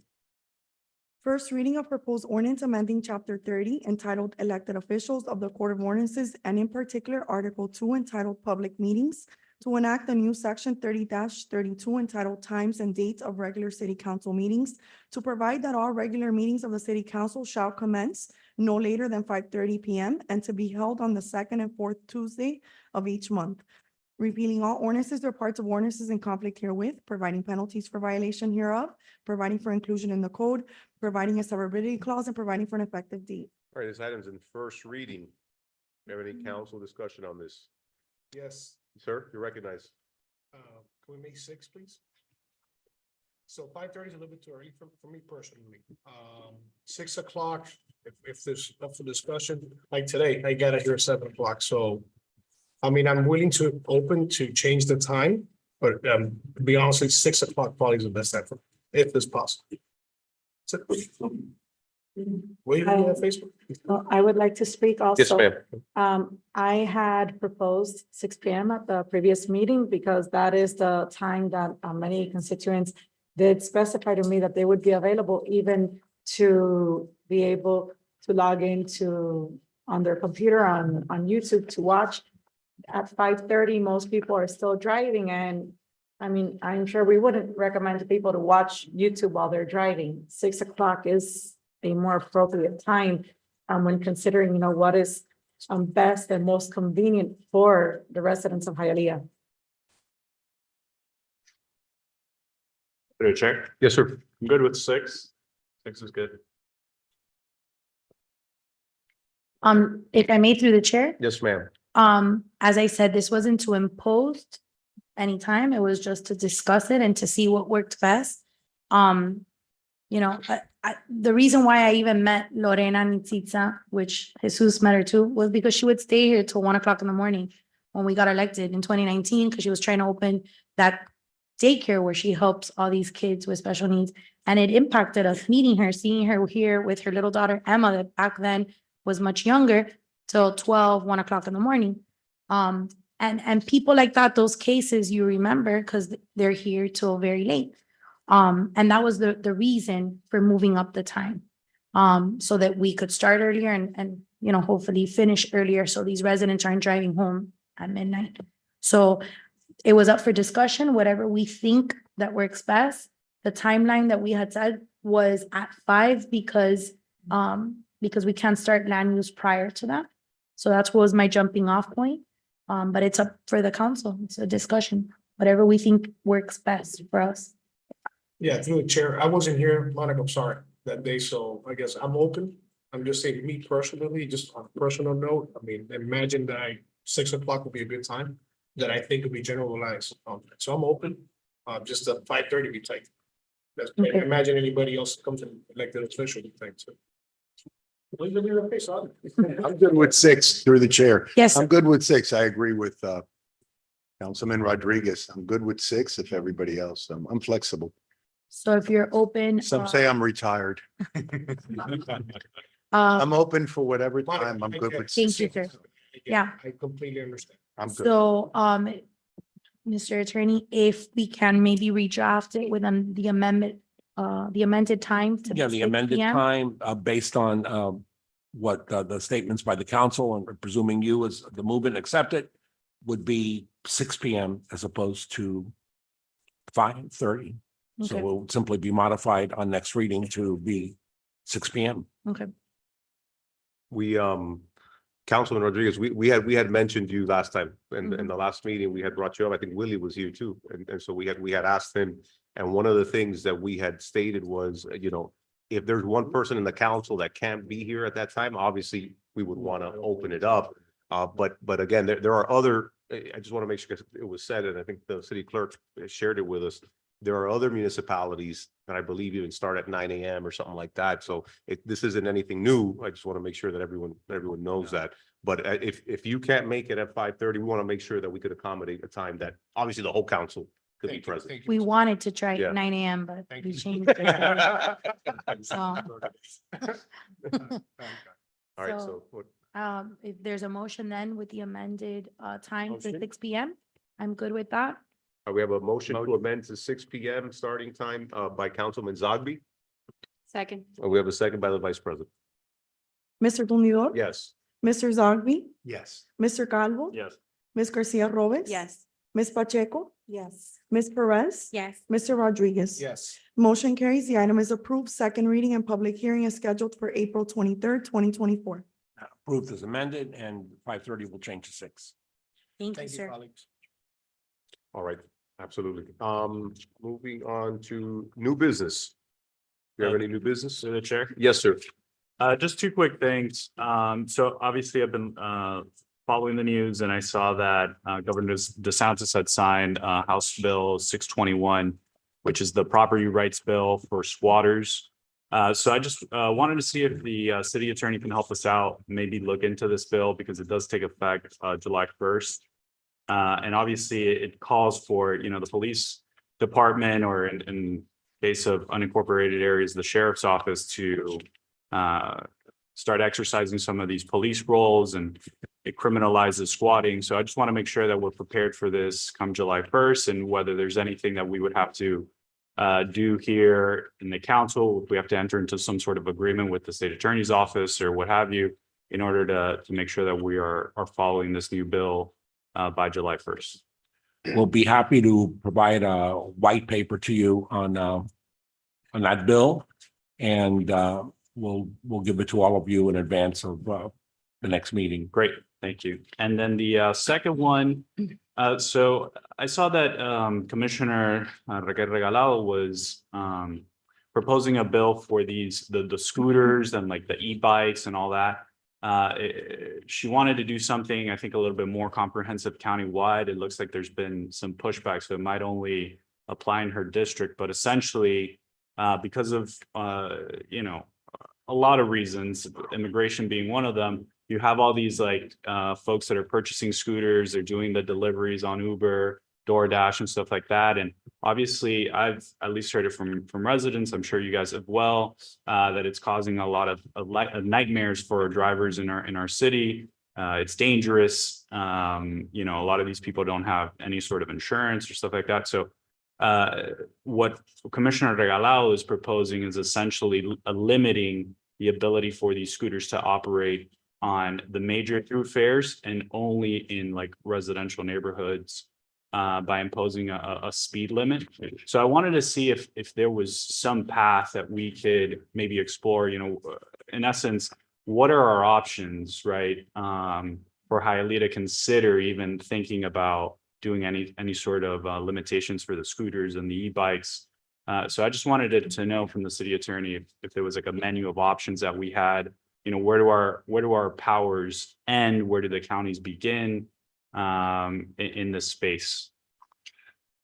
First reading of proposed ordinance amending chapter 30 entitled Elected Officials of the Court of Ordinances, and in particular Article 2 entitled Public Meetings, to enact a new section 30-32 entitled Times and Dates of Regular City Council Meetings, to provide that all regular meetings of the City Council shall commence no later than 5:30 PM and to be held on the second and fourth Tuesday of each month. Repealing all ordinances or parts of ordinances in conflict herewith, providing penalties for violation hereof, providing for inclusion in the code, providing a severability clause, and providing for an effective date. All right, this item's in first reading. Do you have any council discussion on this? Yes, Sir, you're recognized. can we make 6, please? So 5:30 is a little bit too early for me personally. 6 o'clock, if there's up for discussion, like today, I got it here at 7 o'clock, so. I mean, I'm willing to open to change the time, but to be honest, 6 o'clock probably is the best time, if it's possible. So, wait on Facebook. I would like to speak also. Yes, ma'am. I had proposed 6 PM at the previous meeting because that is the time that many constituents did specify to me that they would be available even to be able to log into on their computer on YouTube to watch. At 5:30, most people are still driving, and I mean, I'm sure we wouldn't recommend to people to watch YouTube while they're driving. 6 o'clock is a more appropriate time when considering, what is best and most convenient for the residents of Hialeah. Through the chair, Yes, sir. I'm good with 6. 6 is good. If I may through the chair, Yes, ma'am. as I said, this wasn't to impose any time. It was just to discuss it and to see what worked best. The reason why I even met Lorena Nitzitza, which Jesus met her too, was because she would stay here till 1 o'clock in the morning when we got elected in 2019, because she was trying to open that daycare where she helps all these kids with special needs. And it impacted us meeting her, seeing her here with her little daughter, Emma, that back then was much younger, till 1 o'clock in the morning. And people like that, those cases you remember because they're here till very late. And that was the reason for moving up the time. So that we could start earlier and hopefully finish earlier so these residents aren't driving home at midnight. So it was up for discussion, whatever we think that works best. The timeline that we had said was at 5 because we can't start land use prior to that. So that's what was my jumping off point. But it's up for the council. It's a discussion, whatever we think works best for us. Yeah, through the chair, I wasn't here, Monica, I'm sorry, that day, so I guess I'm open. I'm just saying, me personally, just on a personal note, I mean, imagine that 6 o'clock would be a good time, that I think would be generalized. So I'm open, just at 5:30 be tight. Okay. Imagine anybody else comes in elected official, thing, so. I'm good with 6 through the chair. Yes, I'm good with 6. I agree with Councilman Rodriguez. I'm good with 6 if everybody else. I'm flexible. so if you're open. Some say I'm retired. Uh, I'm open for whatever time. I'm good with Thank 6. you, sir. Yeah. I completely understand. I'm good. So, Mr. Attorney, if we can maybe redraft it with the amendment, the amended time to. Yeah, the 6 amended p.m. time, based on, what, the statements by the council and presuming you as the movement accept it, would be 6 PM as opposed to 5:30. So Okay. it will simply be modified on next reading to be 6 PM. Okay. We, Councilman Rodriguez, we had mentioned you last time in the last meeting, we had brought you up. I think Willie was here too. And so we had asked him. And one of the things that we had stated was, if there's one person in the council that can't be here at that time, obviously we would want to open it up. But again, there are other, I just want to make sure it was said, and I think the city clerk shared it with us. There are other municipalities that I believe even start at 9 AM or something like that. So this isn't anything new. I just want to make sure that everyone knows that. But if you can't make it at 5:30, we want to make sure that we could accommodate a time that obviously the whole council could be Thank you, present. thank you, We Mr. wanted to try Yeah. at 9 a.m., but Thank we you. changed it. So- All right, So, so what- If there's a motion then with the amended time to Motion. 6 p.m., I'm good with that. we have a motion to amend to 6 p.m. starting time by Councilman Zogby. Second. We have a second by the Vice President. Mr. Tumidor. Yes. Mr. Zogby, Yes. Mr. Calvo. Yes. Ms. Garcia Robes. Yes. Ms. Pacheco, Yes. Ms. Perez. Yes. Mr. Rodriguez. Yes. Motion carries. The item is approved. Second reading and public hearing is scheduled for April 23rd, 2024. Approved as amended, and 5:30 will change to 6. Thank you, Thank you, sir. colleagues. All right, absolutely. Moving on to new business. You have any new business? Through the chair. Yes, sir. Just two quick things. So obviously I've been following the news and I saw that Governor DeSantis had signed House Bill 621, which is the property rights bill for squatters. So I just wanted to see if the city attorney can help us out, maybe look into this bill because it does take effect July 1st. And obviously it calls for, the police department or in case of unincorporated areas, the sheriff's office to start exercising some of these police roles, and it criminalizes squatting. So I just want to make sure that we're prepared for this come July 1st, and whether there's anything that we would have to do here in the council, if we have to enter into some sort of agreement with the state attorney's office or what have you, in order to make sure that we are following this new bill by July 1st. We'll be happy to provide a white paper to you on that bill. And we'll give it to all of you in advance of the next meeting. Great, thank you. And then the second one, so I saw that Commissioner Regalado was proposing a bill for the scooters and like the e-bikes and all that. She wanted to do something, I think, a little bit more comprehensive countywide. It looks like there's been some pushback, so it might only apply in her district, but essentially because of a lot of reasons, immigration being one of them, you have all these folks that are purchasing scooters, they're doing the deliveries on Uber, DoorDash and stuff like that. And obviously I've at least heard it from residents, I'm sure you guys have well, that it's causing a lot of nightmares for drivers in our city. It's dangerous. A lot of these people don't have any sort of insurance or stuff like that. So what Commissioner Regalado is proposing is essentially limiting the ability for these scooters to operate on the major thoroughfares and only in residential neighborhoods by imposing a speed limit. So I wanted to see if there was some path that we could maybe explore, in essence, what are our options, right? For Hialeah to consider even thinking about doing any sort of limitations for the scooters and the e-bikes. So I just wanted to know from the city attorney if there was a menu of options that we had, where do our powers end? Where do the counties begin in this space?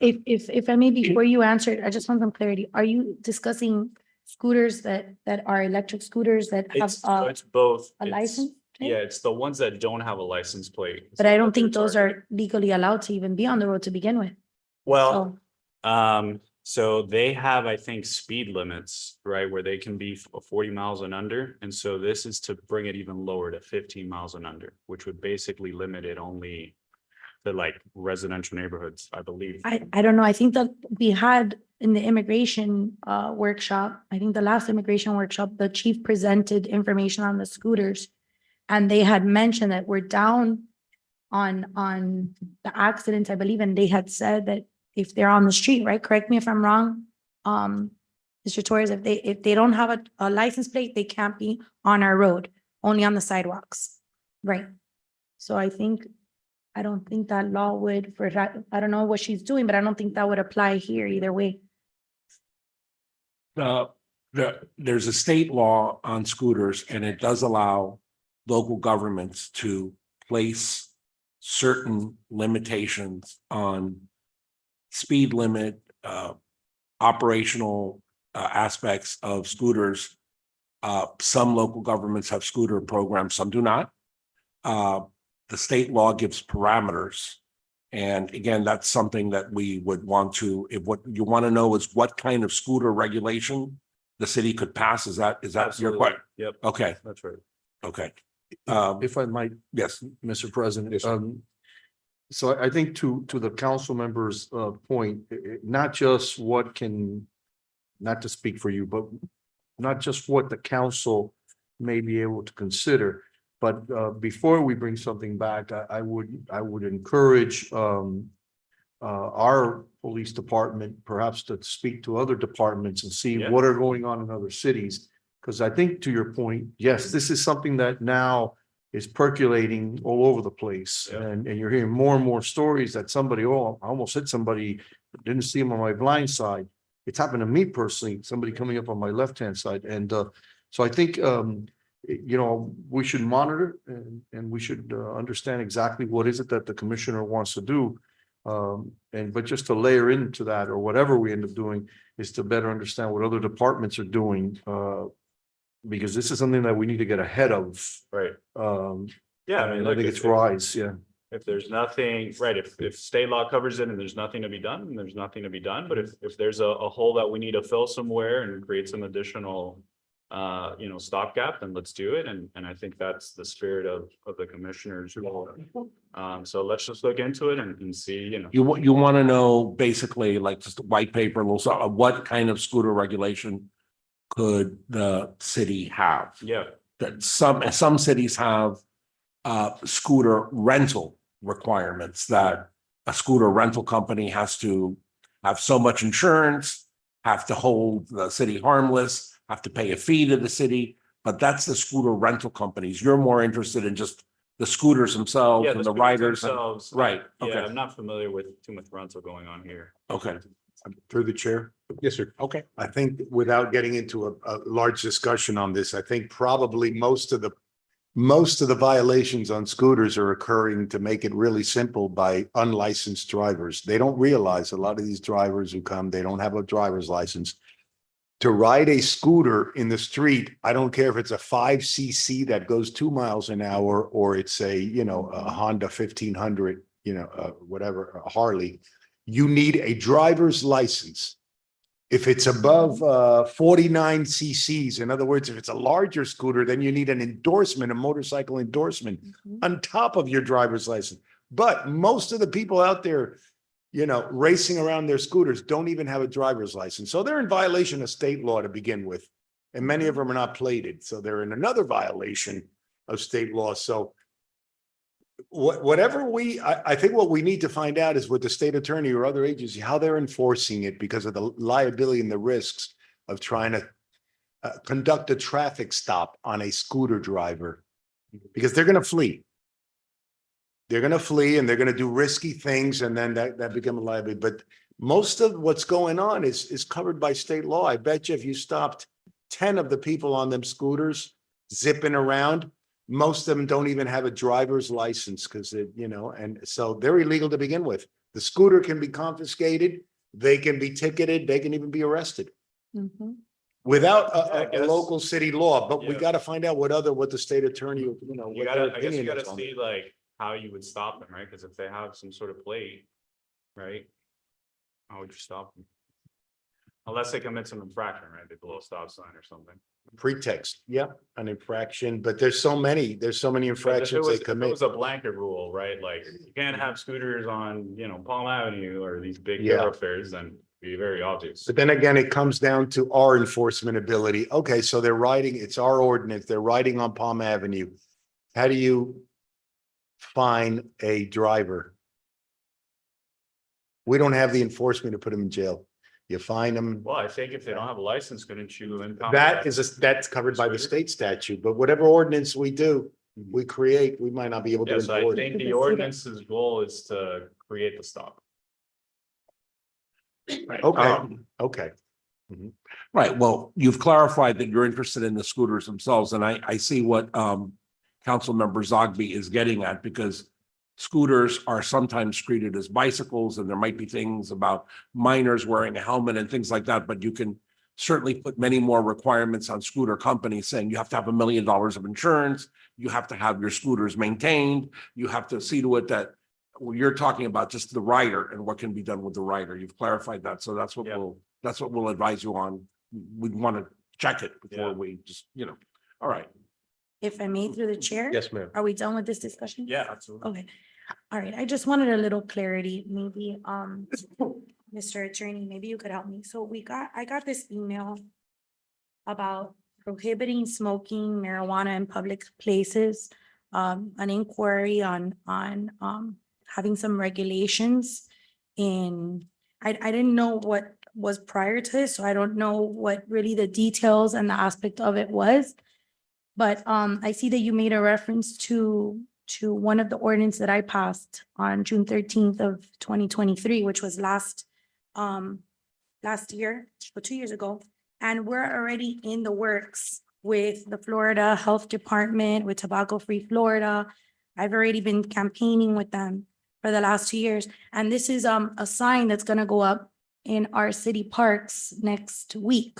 If I may, before you answer it, I just want some clarity. Are you discussing scooters that are electric scooters that have It's both. a It's- license plate? Yeah, it's the ones that don't have a license plate. But I don't think those are legally allowed to even be on the road to begin with. Well, So, so they have, I think, speed limits, right, where they can be 40 miles and under. And so this is to bring it even lower to 15 miles and under, which would basically limit it only to residential neighborhoods, I believe. I don't know. I think that we had in the immigration workshop, I think the last immigration workshop, the chief presented information on the scooters. And they had mentioned that we're down on the accidents, I believe, and they had said that if they're on the street, right? Correct me if I'm wrong. Mr. Torres, if they don't have a license plate, they can't be on our road, only on the sidewalks. Right. So I don't think that law would I don't know what she's doing, but I don't think that would apply here either way. There's a state law on scooters, and it does allow local governments to place certain limitations on speed limit, operational aspects of scooters. Some local governments have scooter programs, some do not. The state law gives parameters And again, that's something that we would want to, if what you want to know is what kind of scooter regulation the city could pass, is that your Absolutely. question? Yep, Okay, that's right. okay. If I might, Yes, Mr. President. Yes, sir. So I think to the council members' point, not just what can, not to speak for you, but not just what the council may be able to consider, but before we bring something back, I would encourage our police department perhaps to speak to other departments and see Yeah. what are going on in other cities. Because I think to your point, yes, this is something that now is percolating all over the place. Yeah. And you're hearing more and more stories that somebody, oh, I almost hit somebody, didn't see him on my blind side. It's happened to me personally, somebody coming up on my left-hand side. And so I think, we should monitor and we should understand exactly what is it that the commissioner wants to do. But just to layer into that, or whatever we end up doing, is to better understand what other departments are doing. Because this is something that we need to get ahead of. Right. Yeah, I think it's rise, yeah. If there's nothing, right, if state law covers it and there's nothing to be done, then there's nothing to be done. But if there's a hole that we need to fill somewhere and create some additional stopgap, then let's do it. And I think that's the spirit of the commissioners. So let's just look into it and see, you want to know basically like just a white paper, what kind of scooter regulation could the city have? Yeah. That some cities have scooter rental requirements, that a scooter rental company has to have so much insurance, have to hold the city harmless, have to pay a fee to the city, but that's the scooter rental companies. You're more interested in just the scooters themselves Yeah, and the scooters riders. themselves. Right, Yeah, okay, I'm not familiar with too much rental going on here. okay, Through the chair. Yes, sir. okay. I think without getting into a large discussion on this, I think probably most of the violations on scooters are occurring, to make it really simple, by unlicensed drivers. They don't realize a lot of these drivers who come, they don't have a driver's license. To ride a scooter in the street, I don't care if it's a 5cc that goes 2 miles an hour, or it's a Honda 1500, whatever, a Harley. You need a driver's license. If it's above 49 cc's, in other words, if it's a larger scooter, then you need an endorsement, a motorcycle endorsement on top of your driver's license. But most of the people out there, racing around their scooters don't even have a driver's license. So they're in violation of state law to begin with. And many of them are not plated. So they're in another violation of state law. So I think what we need to find out is with the state attorney or other agency, how they're enforcing it, because of the liability and the risks of trying to conduct a traffic stop on a scooter driver, because they're going to flee. They're going to flee and they're going to do risky things, and then that become a liability. But most of what's going on is covered by state law. I bet you if you stopped 10 of the people on them scooters zipping around, most of them don't even have a driver's license, because and so they're illegal to begin with. The scooter can be confiscated, they can be ticketed, they can even be arrested without a local city law. But we Yeah. got to find out what the state attorney, I guess you gotta is on see like how you would stop them, right? Because if they have some sort of plate, right? How would you stop them? Unless they commit some infraction, right? They blow a stop sign or something. pretext. Yep, an infraction, but there's so many But if it infractions they was, if it commit. was a blanket rule, right? Like you can't have scooters on, Palm Avenue or these big Yeah. thoroughfares, then it'd be very obvious. But then again, it comes down to our enforcement ability. Okay, so they're riding, it's our ordinance, they're riding on Palm Avenue. How do you fine a driver? We don't have the enforcement to put them in jail. You fine them. Well, I think if they don't have a license, couldn't you impound That's covered by the Scooter? state statute, but whatever ordinance we do, we create, we might not be able to Yeah, so I enforce. think the ordinance's goal is to create the stop. Okay, okay. Right, well, you've clarified that you're interested in the scooters themselves, and I see what Councilmember Zogby is getting at, because scooters are sometimes treated as bicycles, and there might be things about minors wearing a helmet and things like that, but you can certainly put many more requirements on scooter companies, saying you have to have $1 million of insurance, you have to have your scooters maintained, you have to see to it that well, you're talking about just the rider and what can be done with the rider. You've clarified that, so that's what Yeah. we'll advise you on. We'd want to check it before Yeah. we just, all right. If I may, through the chair? Yes, ma'am. Are we done with this discussion? Yeah, absolutely. Okay, all right, I just wanted a little clarity, maybe, Mr. Attorney, maybe you could help me. So I got this email about prohibiting smoking marijuana in public places, an inquiry on, having some regulations I didn't know what was prior to this, so I don't know what really the details and the aspect of it was. But, I see that you made a reference to one of the ordinance that I passed on June 13th of 2023, which was last year, or 2 years ago. And we're already in the works with the Florida Health Department, with Tobacco Free Florida. I've already been campaigning with them for the last 2 years. And this is a sign that's gonna go up in our city parks next week.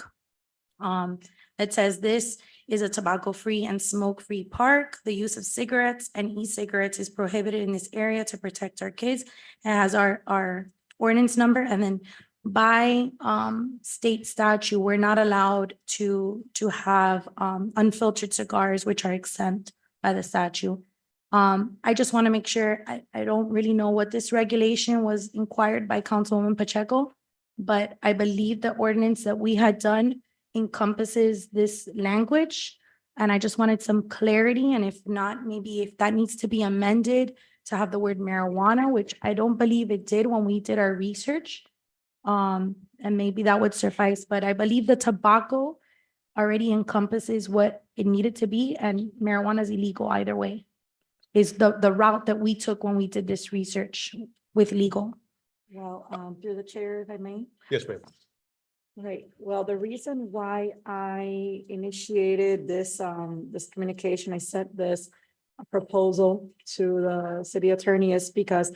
It says this is a tobacco-free and smoke-free park. The use of cigarettes and e-cigarettes is prohibited in this area to protect our kids. It has our ordinance number, and then by state statute, we're not allowed to have unfiltered cigars, which are exempt by the statute. I just want to make sure, I don't really know what this regulation was inquired by Councilwoman Pacheco, but I believe the ordinance that we had done encompasses this language. And I just wanted some clarity, and if not, maybe if that needs to be amended to have the word marijuana, which I don't believe it did when we did our research. And maybe that would suffice, but I believe the tobacco already encompasses what it needed to be, and marijuana is illegal either way. Is the route that we took when we did this research with legal. Well, through the chair, if I may. Yes, ma'am. Right, well, the reason why I initiated this, this communication, I sent this proposal to the city attorney is because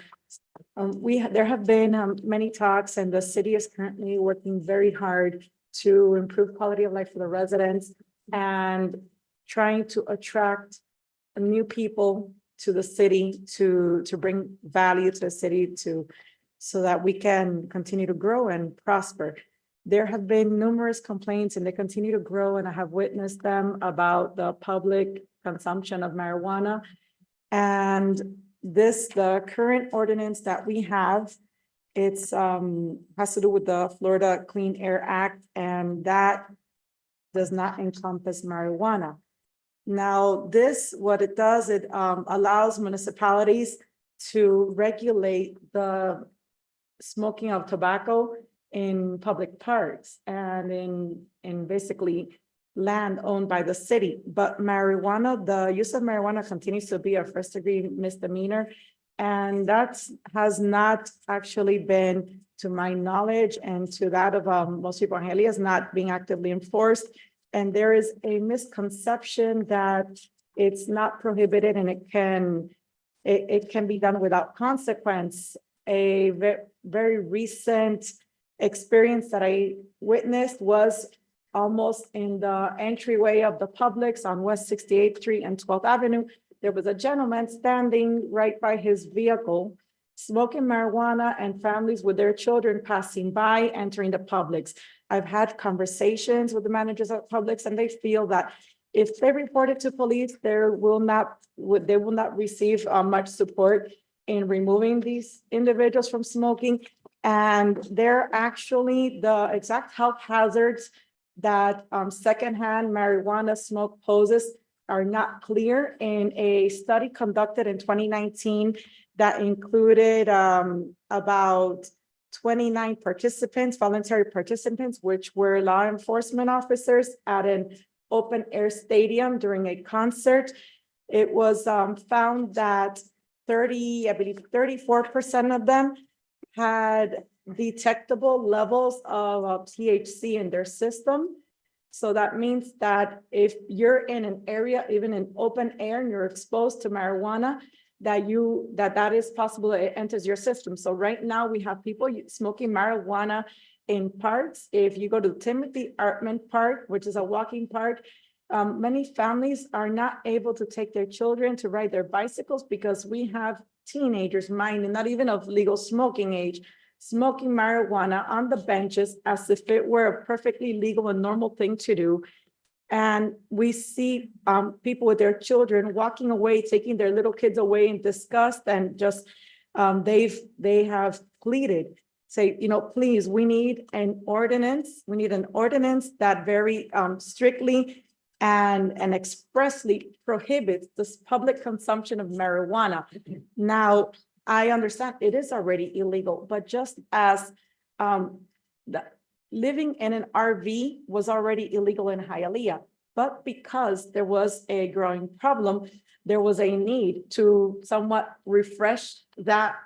there have been many talks, and the city is currently working very hard to improve quality of life for the residents and trying to attract new people to the city to bring value to the city so that we can continue to grow and prosper. There have been numerous complaints, and they continue to grow, and I have witnessed them about the public consumption of marijuana. And the current ordinance that we have, it's has to do with the Florida Clean Air Act, and that does not encompass marijuana. Now, what it does, it allows municipalities to regulate the smoking of tobacco in public parks and in basically land owned by the city. But marijuana, the use of marijuana continues to be a first-degree misdemeanor. And that has not actually been, to my knowledge and to that of most people in Hialeah, is not being actively enforced. And there is a misconception that it's not prohibited and it can be done without consequence. A very recent experience that I witnessed was almost in the entryway of the Publix on West 68th Street and 12th Avenue. There was a gentleman standing right by his vehicle, smoking marijuana, and families with their children passing by, entering the Publix. I've had conversations with the managers at Publix, and they feel that if they report it to police, they will not receive much support in removing these individuals from smoking. And they're actually the exact health hazards that secondhand marijuana smoke poses are not clear. In a study conducted in 2019 that included about 29 participants, voluntary participants, which were law enforcement officers at an open air stadium during a concert, it was found that 34% of them had detectable levels of THC in their system. So that means that if you're in an area, even in open air, and you're exposed to marijuana, that is possible, it enters your system. So right now we have people smoking marijuana in parks. If you go to Timothy Artman Park, which is a walking park, many families are not able to take their children to ride their bicycles because we have teenagers, minding, not even of legal smoking age, smoking marijuana on the benches as if it were a perfectly legal and normal thing to do. And we see people with their children walking away, taking their little kids away in disgust, and just they have pleaded, say, please, we need an ordinance. We need an ordinance that very strictly and expressly prohibits this public consumption of marijuana. Now, I understand it is already illegal, but just as living in an RV was already illegal in Hialeah, but because there was a growing problem, there was a need to somewhat refresh that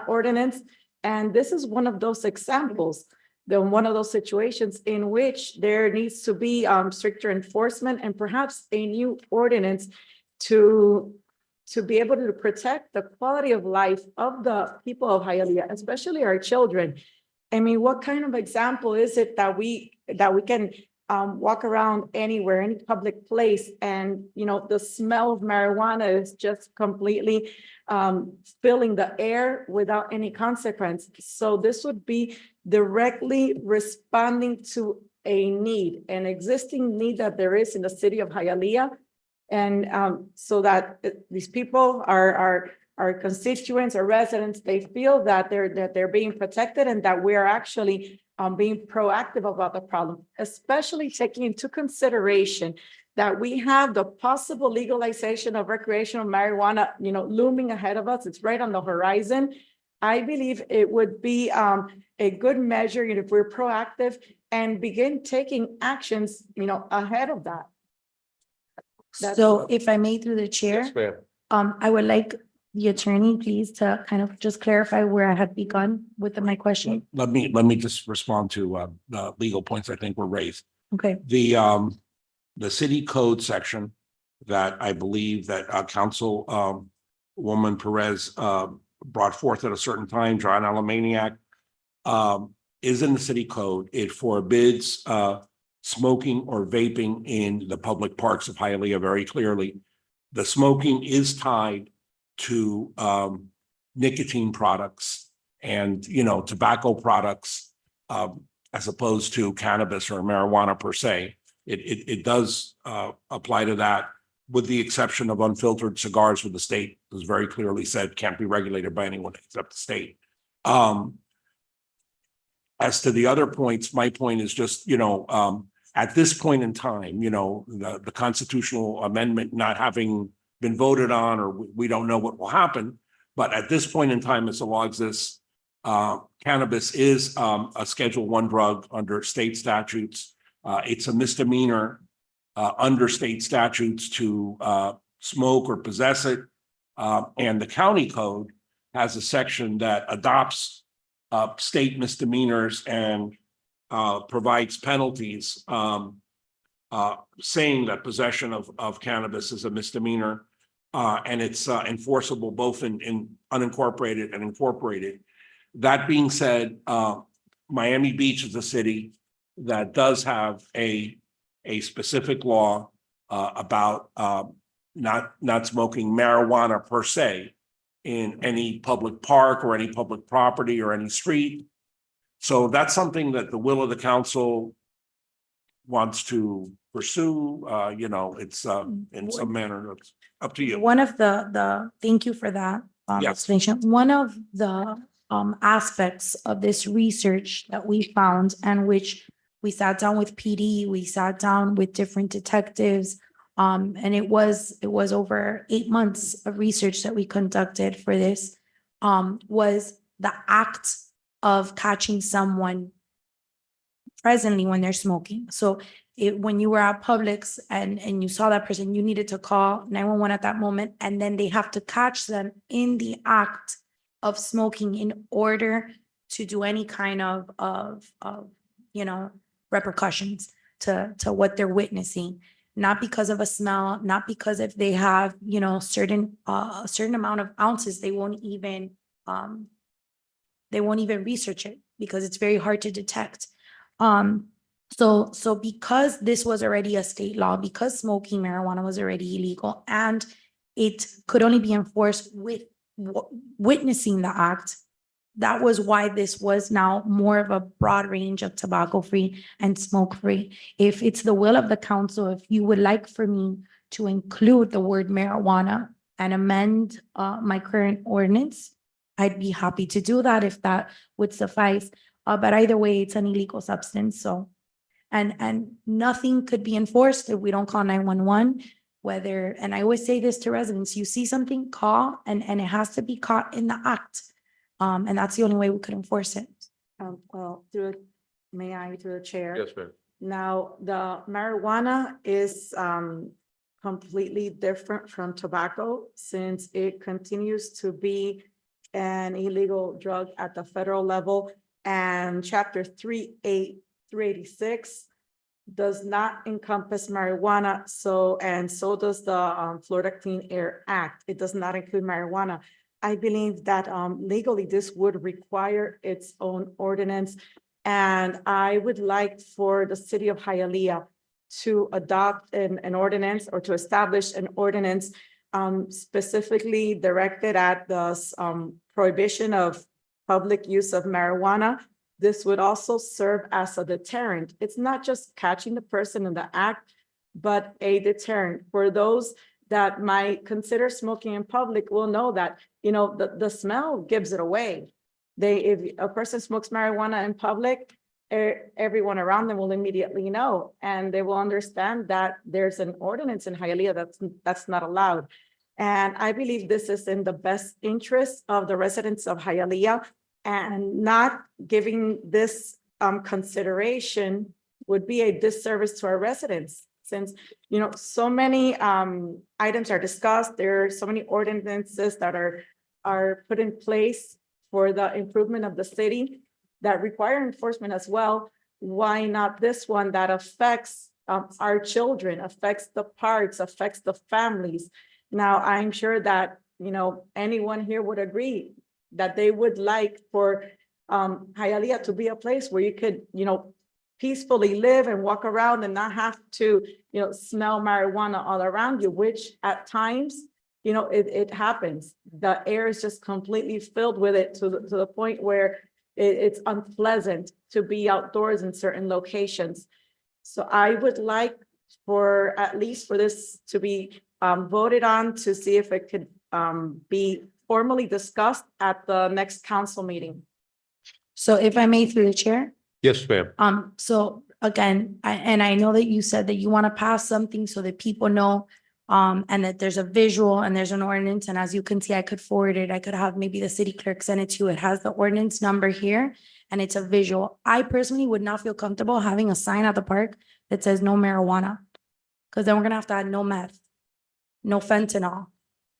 ordinance. And this is one of those examples, one of those situations in which there needs to be stricter enforcement and perhaps a new ordinance to be able to protect the quality of life of the people of Hialeah, especially our children. I mean, what kind of example is it that we can walk around anywhere, any public place, and the smell of marijuana is just completely filling the air without any consequence? So this would be directly responding to a need, an existing need that there is in the city of Hialeah, and so that these people are our constituents or residents, they feel that they're being protected and that we're actually being proactive about the problem, especially taking into consideration that we have the possible legalization of recreational marijuana, looming ahead of us. It's right on the horizon. I believe it would be a good measure if we're proactive and begin taking actions, ahead of that. So if I may, through the chair, Yes, ma'am. I would like the attorney, please, to kind of just clarify where I had begun with my question. Let me just respond to the legal points I think were raised. Okay. The city code section that I believe that Councilwoman Perez brought forth at a certain time, John Alamaniac, is in the city code. It forbids smoking or vaping in the public parks of Hialeah very clearly. The smoking is tied to nicotine products and tobacco products as opposed to cannabis or marijuana per se. It does apply to that, with the exception of unfiltered cigars, where the state has very clearly said can't be regulated by anyone except the state. As to the other points, my point is just, at this point in time, the constitutional amendment not having been voted on, or we don't know what will happen. But at this point in time, as the law exists, cannabis is a Schedule I drug under state statutes. It's a misdemeanor under state statutes to smoke or possess it. And the county code has a section that adopts state misdemeanors and provides penalties, saying that possession of cannabis is a misdemeanor, and it's enforceable both in unincorporated and incorporated. That being said, Miami Beach is a city that does have a specific law about not smoking marijuana per se in any public park or any public property or any street. So that's something that the will of the council wants to pursue. It's in some manner, it's up to you. One of the thank you for that Yes. explanation. One of the aspects of this research that we found, and which we sat down with PD, we sat down with different detectives, and it was over 8 months of research that we conducted for this, was the act of catching someone presently when they're smoking. So when you were at Publix and you saw that person, you needed to call 911 at that moment, and then they have to catch them in the act of smoking in order to do any kind of repercussions to what they're witnessing. Not because of a smell, not because if they have, a certain amount of ounces, they won't even research it because it's very hard to detect. So because this was already a state law, because smoking marijuana was already illegal and it could only be enforced with witnessing the act, that was why this was now more of a broad range of tobacco-free and smoke-free. If it's the will of the council, if you would like for me to include the word marijuana and amend my current ordinance, I'd be happy to do that if that would suffice. But either way, it's an illegal substance, so. And nothing could be enforced if we don't call 911, whether, and I always say this to residents, you see something, call, and it has to be caught in the act. And that's the only way we could enforce it. Well, may I, through the chair? Yes, ma'am. Now, the marijuana is completely different from tobacco since it continues to be an illegal drug at the federal level. And chapter 386 does not encompass marijuana. So does the Florida Clean Air Act. It does not include marijuana. I believe that legally this would require its own ordinance. And I would like for the city of Hialeah to adopt an ordinance or to establish an ordinance specifically directed at the prohibition of public use of marijuana. This would also serve as a deterrent. It's not just catching the person in the act, but a deterrent for those that might consider smoking in public will know that, you know, the smell gives it away. If a person smokes marijuana in public, everyone around them will immediately know, and they will understand that there's an ordinance in Hialeah that's not allowed. And I believe this is in the best interest of the residents of Hialeah, and not giving this consideration would be a disservice to our residents. Since, you know, so many items are discussed, there are so many ordinances that are put in place for the improvement of the city that require enforcement as well. Why not this one that affects our children, affects the parks, affects the families? Now, I'm sure that, you know, anyone here would agree that they would like for Hialeah to be a place where you could, you know, peacefully live and walk around and not have to, you know, smell marijuana all around you, which at times, you know, it happens. The air is just completely filled with it to the point where it's unpleasant to be outdoors in certain locations. So I would like for at least for this to be voted on to see if it could be formally discussed at the next council meeting. So if I may, through the chair. Yes, ma'am. So again, I know that you said that you want to pass something so that people know, and that there's a visual and there's an ordinance. And as you can see, I could forward it. I could have maybe the city clerk send it to you. It has the ordinance number here and it's a visual. I personally would not feel comfortable having a sign at the park that says no marijuana. Because then we're gonna have to add no meth, no fentanyl,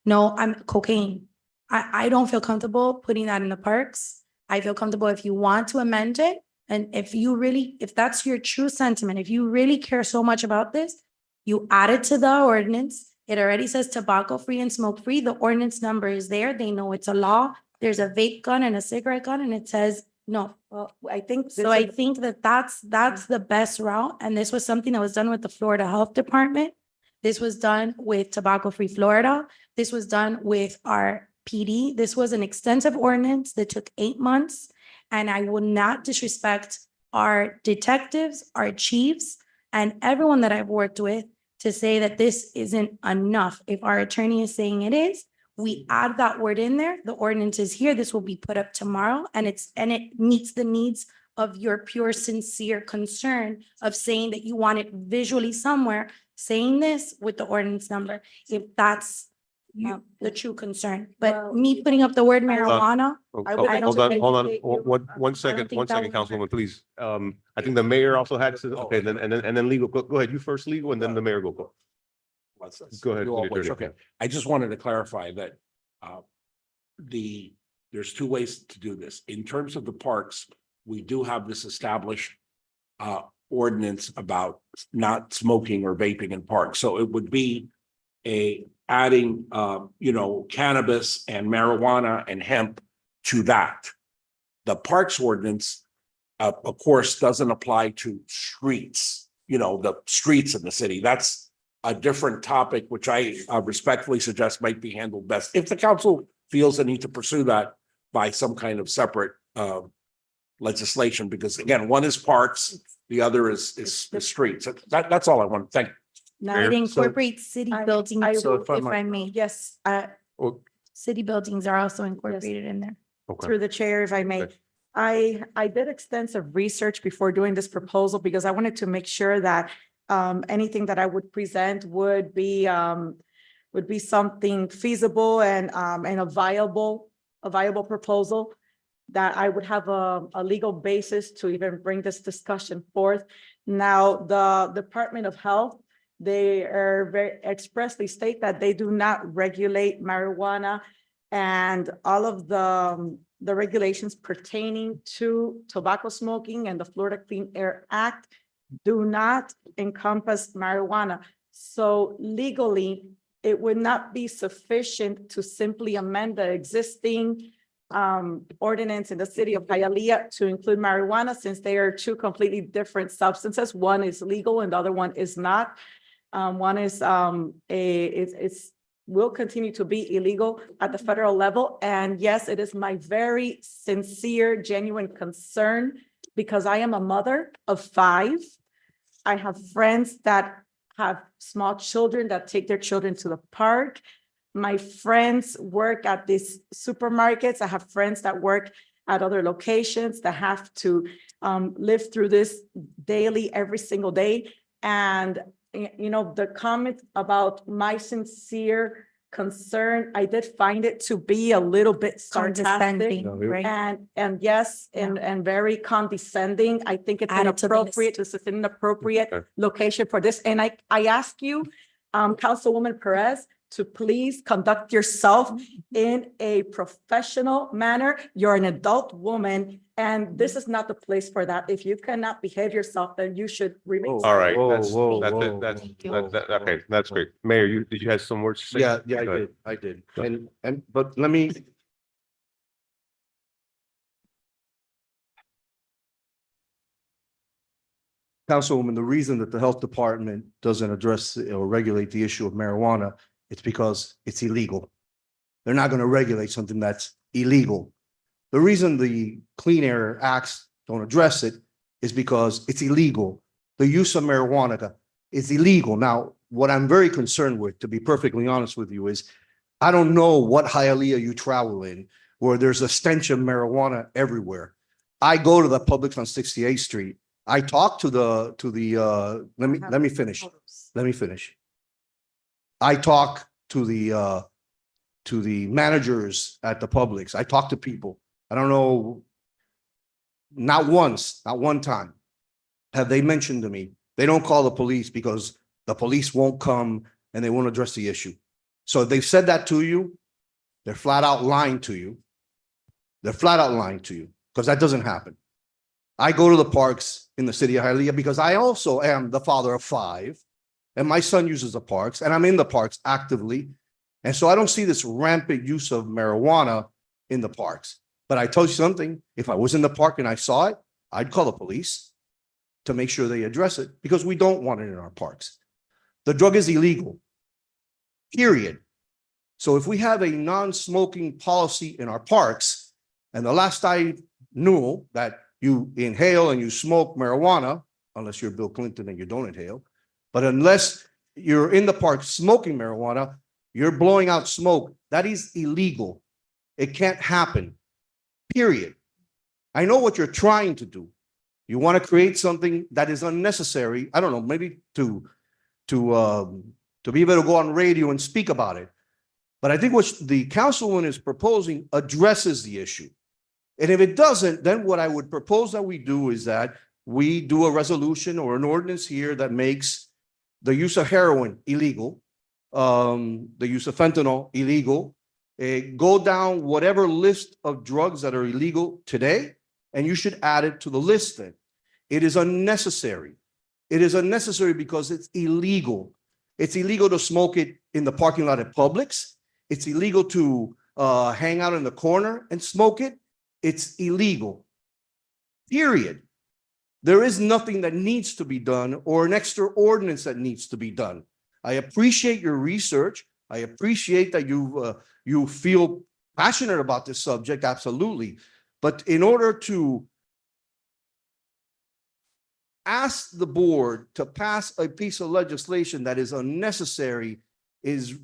no cocaine. I don't feel comfortable putting that in the parks. I feel comfortable if you want to amend it. And if that's your true sentiment, if you really care so much about this, you add it to the ordinance. It already says tobacco-free and smoke-free. The ordinance number is there. They know it's a law. There's a vape gun and a cigarette gun, and it says no. Well, I think. So I think that's the best route. And this was something that was done with the Florida Health Department. This was done with Tobacco Free Florida. This was done with our PD. This was an extensive ordinance that took 8 months. And I will not disrespect our detectives, our chiefs, and everyone that I've worked with to say that this isn't enough. If our attorney is saying it is, we add that word in there. The ordinance is here. This will be put up tomorrow, and it meets the needs of your pure, sincere concern of saying that you want it visually somewhere, saying this with the ordinance number, if that's the true concern. But Well, me putting up the word marijuana, I would like Hold to on, hold on, educate you. one second, think that would be Councilwoman, please. I think the mayor also had to, okay, and then legal, go ahead, you first legal, and then the mayor go. Go ahead. You all City wish. Attorney. Okay, I just wanted to clarify that there's two ways to do this. In terms of the parks, we do have this established ordinance about not smoking or vaping in parks. So it would be adding cannabis and marijuana and hemp to that. The parks ordinance of course, doesn't apply to streets, the streets in the city. That's a different topic, which I respectfully suggest might be handled best. If the council feels the need to pursue that by some kind of separate legislation, because again, one is parks, the other is streets. That's all I want. Thank you. Now it incorporates city buildings, So if I if might- I may. Yes, City buildings are also incorporated in there. Okay. through the chair, if I may. Okay. I did extensive research before doing this proposal because I wanted to make sure that anything that I would present would be something feasible and a viable proposal, that I would have a legal basis to even bring this discussion forth. Now, the Department of Health, they are very expressly state that they do not regulate marijuana, and all of the regulations pertaining to tobacco smoking and the Florida Clean Air Act do not encompass marijuana. So legally, it would not be sufficient to simply amend the existing ordinance in the city of Hialeah to include marijuana, since they are two completely different substances. One is legal and the other one is not. One is it's will continue to be illegal at the federal level. And yes, it is my very sincere, genuine concern, because I am a mother of 5. I have friends that have small children that take their children to the park. My friends work at these supermarkets. I have friends that work at other locations that have to live through this daily, every single day. And the comment about my sincere concern, I did find it to be a little bit sarcastic Condescending, right? and yes, and very condescending. I think it's Added to the list. inappropriate. This is an inappropriate Okay. location for this. And I ask you, Councilwoman Perez, to please conduct yourself in a professional manner. You're an adult woman, and this is not the place for that. If you cannot behave yourself, then you should remain. All right, Whoa, that's, whoa, that's, whoa, that's, whoa, okay, that's great. Mayor, did you have some words to say? Yeah, Go ahead. I did. Go ahead. But let me. Councilwoman, the reason that the health department doesn't address or regulate the issue of marijuana, it's because it's illegal. They're not going to regulate something that's illegal. The reason the Clean Air Acts don't address it is because it's illegal. The use of marijuana is illegal. Now, what I'm very concerned with, to be perfectly honest with you, is I don't know what Hialeah you travel in, where there's a stench of marijuana everywhere. I go to the Publix on 68th Street. I talk to the let me finish. Let me finish. I talk to the managers at the Publix. I talk to people. I don't know, not once, not one time have they mentioned to me, they don't call the police because the police won't come and they won't address the issue. So if they've said that to you, they're flat out lying to you. They're flat out lying to you, because that doesn't happen. I go to the parks in the city of Hialeah because I also am the father of 5, and my son uses the parks, and I'm in the parks actively. And so I don't see this rampant use of marijuana in the parks. But I tell you something, if I was in the park and I saw it, I'd call the police to make sure they address it, because we don't want it in our parks. The drug is illegal, period. So if we have a non-smoking policy in our parks, and the last I knew that you inhale and you smoke marijuana, unless you're Bill Clinton and you don't inhale, but unless you're in the park smoking marijuana, you're blowing out smoke. That is illegal. It can't happen, period. I know what you're trying to do. You want to create something that is unnecessary. I don't know, maybe to be able to go on radio and speak about it. But I think what the councilwoman is proposing addresses the issue. And if it doesn't, then what I would propose that we do is that we do a resolution or an ordinance here that makes the use of heroin illegal, the use of fentanyl illegal, go down whatever list of drugs that are illegal today, and you should add it to the list then. It is unnecessary. It is unnecessary because it's illegal. It's illegal to smoke it in the parking lot at Publix. It's illegal to hang out in the corner and smoke it. It's illegal, period. There is nothing that needs to be done or an extra ordinance that needs to be done. I appreciate your research. I appreciate that you feel passionate about this subject, absolutely. But in order to ask the board to pass a piece of legislation that is unnecessary is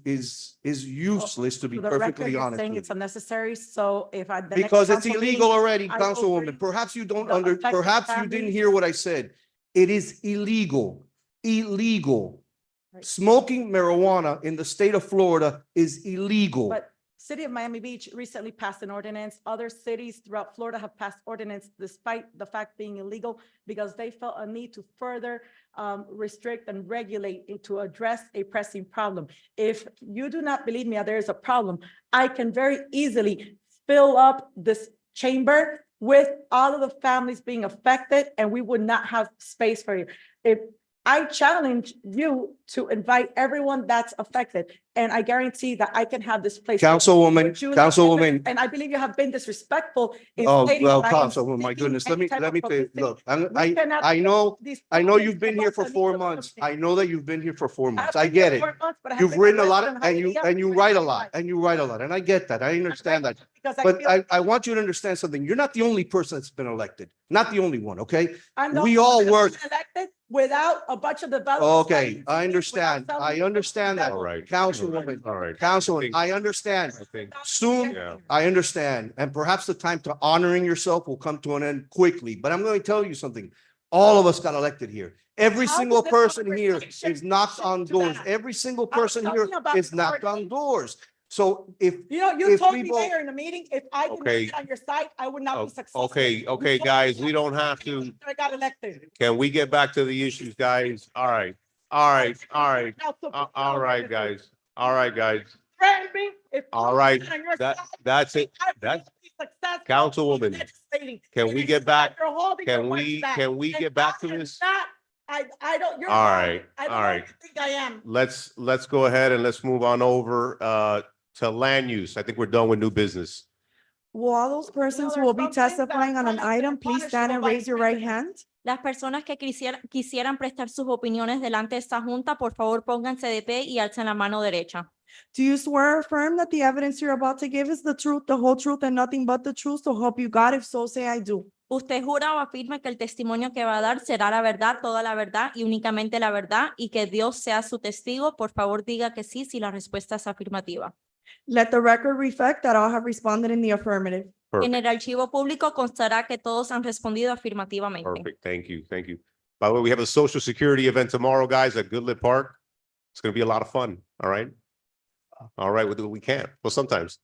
useless, to be For the record, perfectly you're honest saying with it's you. unnecessary, so if I. the next Because it's council meeting, illegal already, I will Councilwoman. bring Perhaps you don't the affected perhaps you didn't families. hear what I said. It is illegal, illegal. Right. Smoking marijuana in the state of Florida is illegal. But City of Miami Beach recently passed an ordinance. Other cities throughout Florida have passed ordinance despite the fact being illegal because they felt a need to further restrict and regulate it to address a pressing problem. If you do not believe me, there is a problem, I can very easily fill up this chamber with all of the families being affected and we would not have space for you. If I challenge you to invite everyone that's affected, and I guarantee that I can have this place. Councilwoman, Would you like- Councilwoman. And I believe you have been disrespectful. in Oh, stating well, that I am Councilwoman, my seeking goodness, any type let of me tell you, publicity. look, We cannot I know, these I know problems you've been here for about 4 the months. need I know that you've been here for 4 I months. have I been get here it. 4 months, but I have You've been written a lot resident of and you Hialeah write a for lot, and you write a lot, and I get that. I understand that. because I But feel- I want you to understand something. You're not the only person that's been elected, not the only one, okay? I'm the we only all one that's work- been elected without a bunch of developers. Okay, I understand. I understand that. All right. Councilwoman, All right. Councilwoman, I understand. I think, Soon, yeah. I understand, and perhaps the time to honoring yourself will come to an end quickly, but I'm going to tell you something. All of us got elected here. Every How single did this person here conversation is knocked shift on to doors. that? Every single I was person here talking about is knocked on authority. doors. So if, You if told me people- there in the meeting, if I did not Okay. get on your side, I would not be successful. Okay, okay, You told me guys, that we don't have to, I got elected. can we get back to the issues, guys? All right, all right, all right, all right, guys, all right, guys. Threaten me, if All I'm right, on your that, side, that's it. I will That's, be successful Councilwoman, legislating. can It we is get back- you're holding your can words we- back. can we And get back I to am this? not- I don't, you're. All wrong. right, I don't all know right. what you think I am. let's go ahead and let's move on over to land use. I think we're done with new business. Will all those persons who there's will be some things that testifying on an are item, please stand and raise your right hand. Las personas que quisieran prestar sus opiniones delante de esta junta, por favor pónganse de pie y alcen la mano derecha. Do you swear or affirm that the evidence you're about to give is the truth, the whole truth, and nothing but the truth? So help you God. If so, say I do. Usted jura o afirma que el testimonio que va a dar será la verdad, toda la verdad y únicamente la verdad y que Dios sea su testigo. Por favor, diga que sí si la respuesta es afirmativa. Let the record reflect that all have responded in the affirmative. En Perfect, el archivo público constará que todos han respondido afirmativamente. perfect. Thank you, thank you. By the way, we have a social security event tomorrow, guys, at Goodlit Park. It's gonna be a lot of fun, all right? All right, we'll do what we can. Well, sometimes.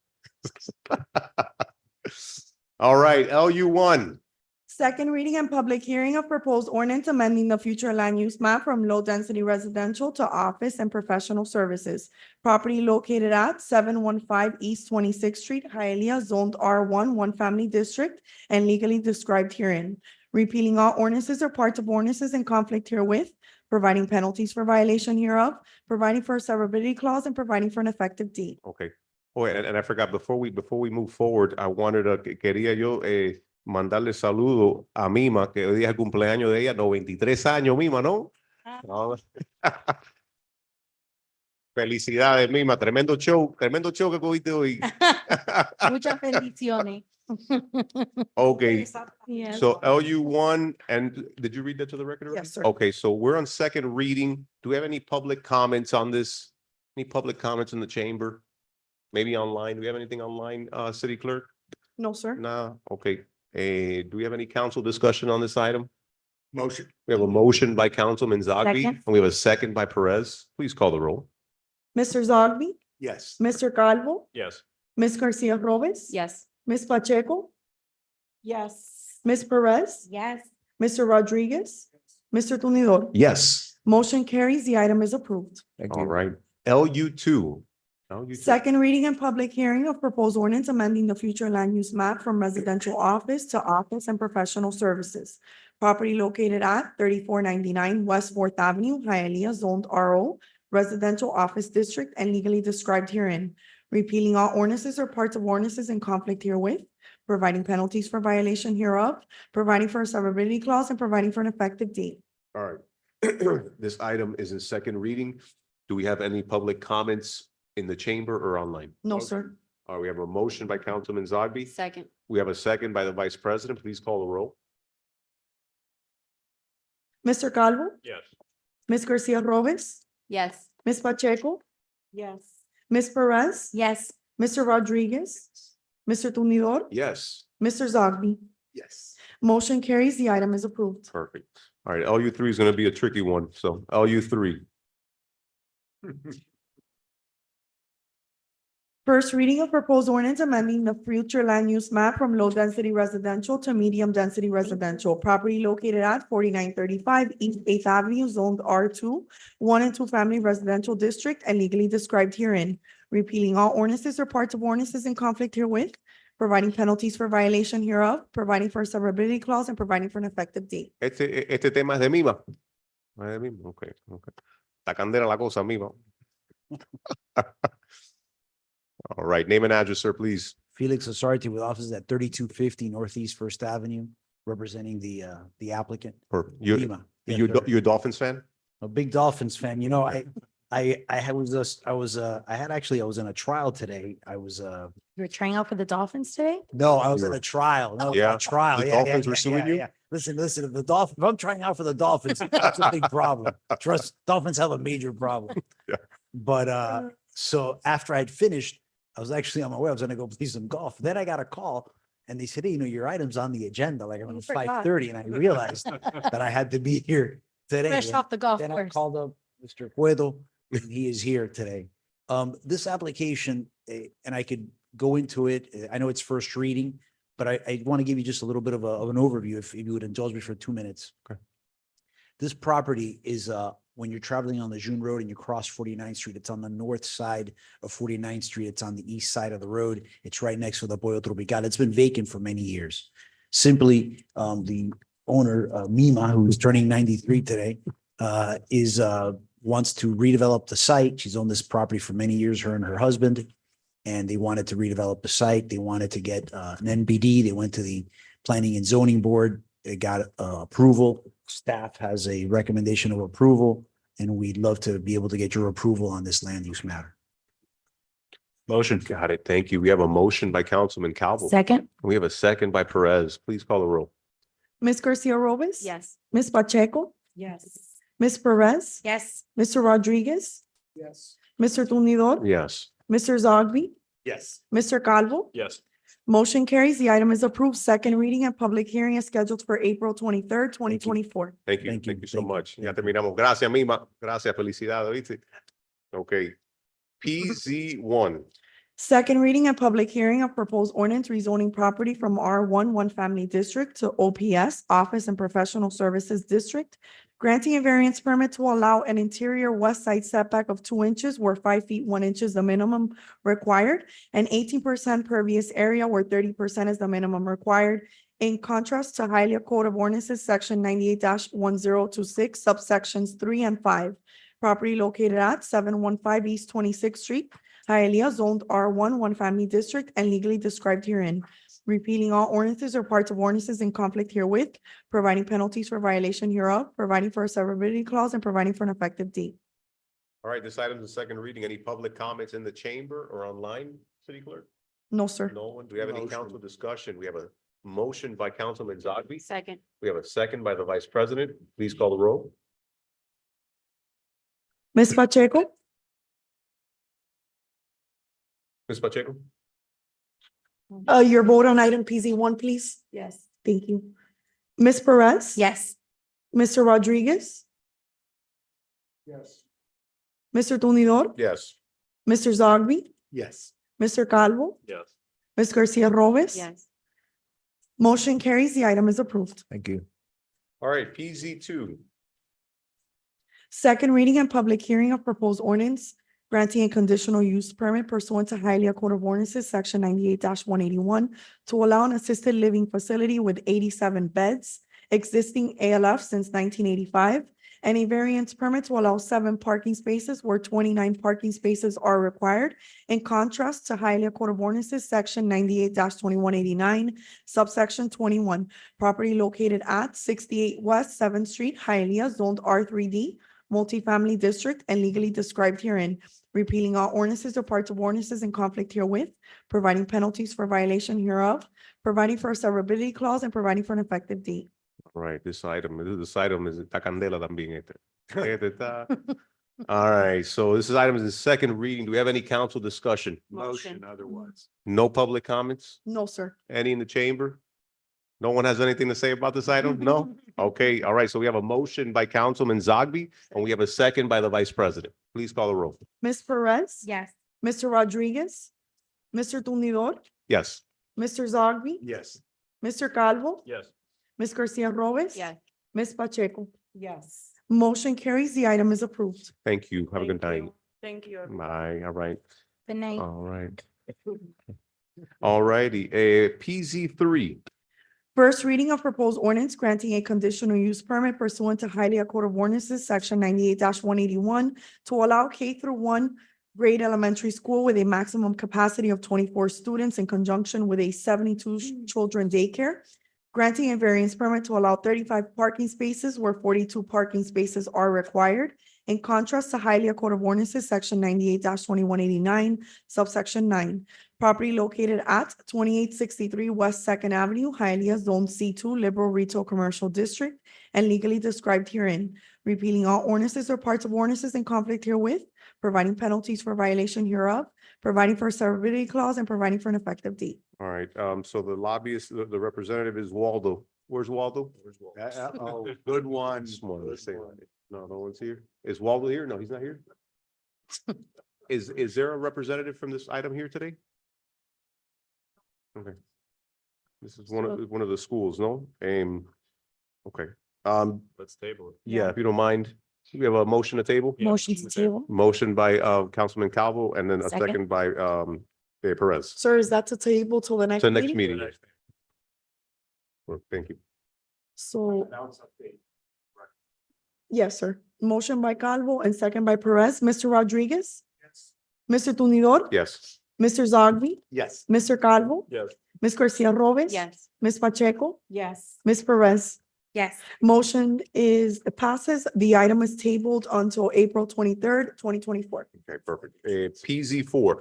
All right, LU1. Second reading and public hearing of proposed ordinance amending the future land use map from low-density residential to office and professional services. Property located at 715 East 26th Street, Hialeah, zoned R1, one-family district, and legally described herein. Repealing all ordinances or parts of ordinances in conflict herewith, providing penalties for violation hereof, providing for a severability clause, and providing for an effective date. Okay. Oh, and I forgot, before we move forward, I wanted to, quería yo mandarle saludo a Mima, que hoy día es el cumpleaños de ella, 93 años, Mima, ¿no? No. Felicidades, Mima, tremendo show que cogiste hoy. Muchas bendiciones. Okay, Yes. so LU1, and did you read that to the record? already? Yes, sir. Okay, so we're on second reading. Do we have any public comments on this? Any public comments in the chamber? Maybe online? Do we have anything online, City Clerk? No, sir. No, okay. Do we have any council discussion on this item? Motion. We have a motion by Councilman Zogby, Second. and we have a second by Perez. Please call the roll. Mr. Zogby, Yes. Mr. Calvo, Yes. Ms. Garcia Robes. Yes. Ms. Pacheco, Yes. Ms. Perez, Yes. Mr. Rodriguez, Mr. Tunidor. Yes. Motion carries. The item is approved. All right. LU2. Second reading and public hearing of proposed ordinance amending the future land use map from residential office to office and professional services. Property located at 3499 West Fourth Avenue, Hialeah, zoned RO, residential office district, and legally described herein. repealing all ordinances or parts of ordinances in conflict herewith, providing penalties for violation hereof, providing for a severability clause, and providing for an effective date. All right. This item is in second reading. Do we have any public comments in the chamber or online? No, sir. All right, we have a motion by Councilman Zogby. Second. We have a second by the Vice President. Please call the roll. Mr. Calvo, Yes. Ms. Garcia Robes, Yes. Ms. Pacheco, Yes. Ms. Perez, Yes. Mr. Rodriguez, Mr. Tumidor, Yes. Mr. Zogby. Yes. Motion carries. The item is approved. Perfect. All right, LU3 is going to be a tricky one. So LU3. First reading of proposed ordinance amending the future land use map from low density residential to medium density residential. Property located at 4935 East 8th Avenue, zoned R2, 1 and 2 family residential district and legally described herein. Repealing all ordinances or parts of ordinances in conflict herewith, providing penalties for violation hereof, providing for a severability clause, and providing for an effective date. Este tema es de Mima. ¿Es de Mima? Okay, okay. Está candela la cosa, Mima. All right, name and address, sir, please. Felix Asarte with offices at 3250 Northeast First Avenue, representing the applicant. You, Yes, you, sir. you a Dolphins fan? A big Dolphins fan. You know, I was in a trial today. You were trying out for the Dolphins today? No, I was in a trial. No, Yeah, a trial. the Yeah, Dolphins were suing you? Listen, if the Dolphins, if I'm trying out for the Dolphins, that's a big problem. Trust, Dolphins have a major problem. Yeah. But so after I'd finished, I was actually on my way. I was gonna go play some golf. Then I got a call and they said, hey, your item's on the agenda, like around forgot. 5:30. And I realized that I had to be here today. Fresh off the golf Then I course. called up Mr. Cueto, and he is here today. This application, and I could go into it. I know it's first reading, but I want to give you just a little bit of an overview, if you would indulge me for 2 minutes. Okay. This property is, when you're traveling on the June Road and you cross 49th Street, it's on the north side of 49th Street. It's on the east side of the road. It's right next to the Pollo Tropical. It's been vacant for many years. Simply, the owner, Mima, who's turning 93 today, wants to redevelop the site. She's owned this property for many years, her and her husband, and they wanted to redevelop the site. They wanted to get an NBD. They went to the Planning and Zoning Board. They got approval. Staff has a recommendation of approval, and we'd love to be able to get your approval on this land use matter. Motion. Got it. Thank you. We have a motion by Councilman Calvo. Second? We have a second by Perez. Please call the roll. Ms. Garcia Robes? Yes. Ms. Pacheco? Yes. Ms. Perez? Yes. Mr. Rodriguez? Yes. Mr. Tumidor? Yes. Mr. Zogby? Yes. Mr. Calvo? Yes. Motion carries. The item is approved. Second reading and public hearing is scheduled for April 23rd, 2024. Thank you. Thank you. Thank you so Thank you. much. Ya terminamos. Gracias, Mima. Gracias. Felicidades, ¿viste? Okay. PZ1. Second reading and public hearing of proposed ordinance rezoning property from R1 One Family District to OPS Office and Professional Services District, granting a variance permit to allow an interior west side setback of 2 inches where 5 feet 1 inch is the minimum required, and 18% pervious area where 30% is the minimum required. In contrast to Hialeah Code of Ordinances, section 98-1026, subsections 3 and 5. Property located at 715 East 26th Street, Hialeah, zoned R1 One Family District and legally described herein. Repealing all ordinances or parts of ordinances in conflict herewith, providing penalties for violation hereof, providing for a severability clause, and providing for an effective date. All right, this item is the second reading. Any public comments in the chamber or online, City Clerk? No, sir. No one? Do we have any council discussion? We have a motion by Councilman Zogby. Second. We have a second by the Vice President. Please call the roll. Ms. Pacheco? Ms. Pacheco? Your vote on item PZ1, please. Yes. Thank you. Ms. Perez? Yes. Mr. Rodriguez? Yes. Mr. Tumidor? Yes. Mr. Zogby? Yes. Mr. Calvo? Yes. Ms. Garcia Robes? Yes. Motion carries. The item is approved. Thank you. All right, PZ2. Second reading and public hearing of proposed ordinance granting a conditional use permit pursuant to Hialeah Code of Ordinances, section 98-181, to allow an assisted living facility with 87 beds, existing ALF since 1985, and a variance permit to allow 7 parking spaces where 29 parking spaces are required. In contrast to Hialeah Code of Ordinances, section 98-2189, subsection 21, property located at 68 West 7th Street, Hialeah, zoned R3D, multifamily district, and legally described herein, repealing all ordinances or parts of ordinances in conflict herewith, providing penalties for violation hereof, providing for a severability clause, and providing for an effective date. All right, this item is está candela también este. Este está. All right, so this is items in second reading. Do we have any council discussion? Motion. Otherwise. No public comments? No, sir. Any in the chamber? No one has anything to say about this item? No? Okay, all right, so we have a motion by Councilman Zogby, and we have a second by the Vice President. Please call the roll. Ms. Perez? Yes. Mr. Rodriguez? Mr. Tumidor? Yes. Mr. Zogby? Yes. Mr. Calvo? Yes. Ms. Garcia Robes? Yes. Ms. Pacheco? Yes. Motion carries. The item is approved. Thank you. Have a good night. Thank you. Bye, all right, Good night. all right. All righty, PZ3. First reading of proposed ordinance granting a conditional use permit pursuant to Hialeah Code of Ordinances, section 98-181, to allow K through 1 grade elementary school with a maximum capacity of 24 students in conjunction with a 72 children daycare. Granting a variance permit to allow 35 parking spaces where 42 parking spaces are required. In contrast to Hialeah Code of Ordinances, section 98-2189, subsection 9. Property located at 2863 West Second Avenue, Hialeah, Zone C2, Liberal Retail Commercial District, and legally described herein. Repealing all ordinances or parts of ordinances in conflict herewith, providing penalties for violation hereof, providing for a severability clause, and providing for an effective date. All right, so the lobbyist, the representative is Waldo. Where's Waldo? Oh, good one. Just wanted to Good say one. that. No, no one's here. Is Waldo here? No, he's not here. Is there a representative from this item here today? Okay. This is one of the schools, no? Okay, Let's table it. yeah, if you don't mind, we have a motion to table? Yeah, Motion to table. Motion by Councilman Calvo and then a Second. second by Perez. Sir, is that to table till the next So next meeting? meeting. Well, thank you. So, yes, sir. Motion by Calvo and second by Perez. Mr. Rodriguez? Mr. Tumidor? Yes. Mr. Zogby? Yes. Mr. Calvo? Yes. Ms. Garcia Robes? Yes. Ms. Pacheco? Yes. Ms. Perez? Yes. Motion passes. The item is tabled until April 23rd, 2024. Okay, perfect. PZ4.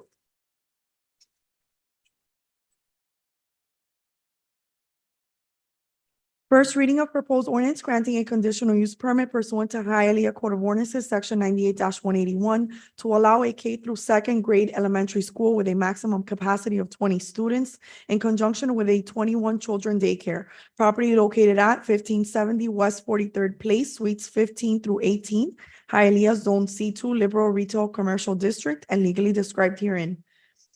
First reading of proposed ordinance granting a conditional use permit pursuant to Hialeah Code of Ordinances, section 98-181, to allow a K through 2nd grade elementary school with a maximum capacity of 20 students in conjunction with a 21 children daycare. Property located at 1570 West 43rd Place, Suites 15 through 18, Hialeah, Zone C2, Liberal Retail Commercial District, and legally described herein.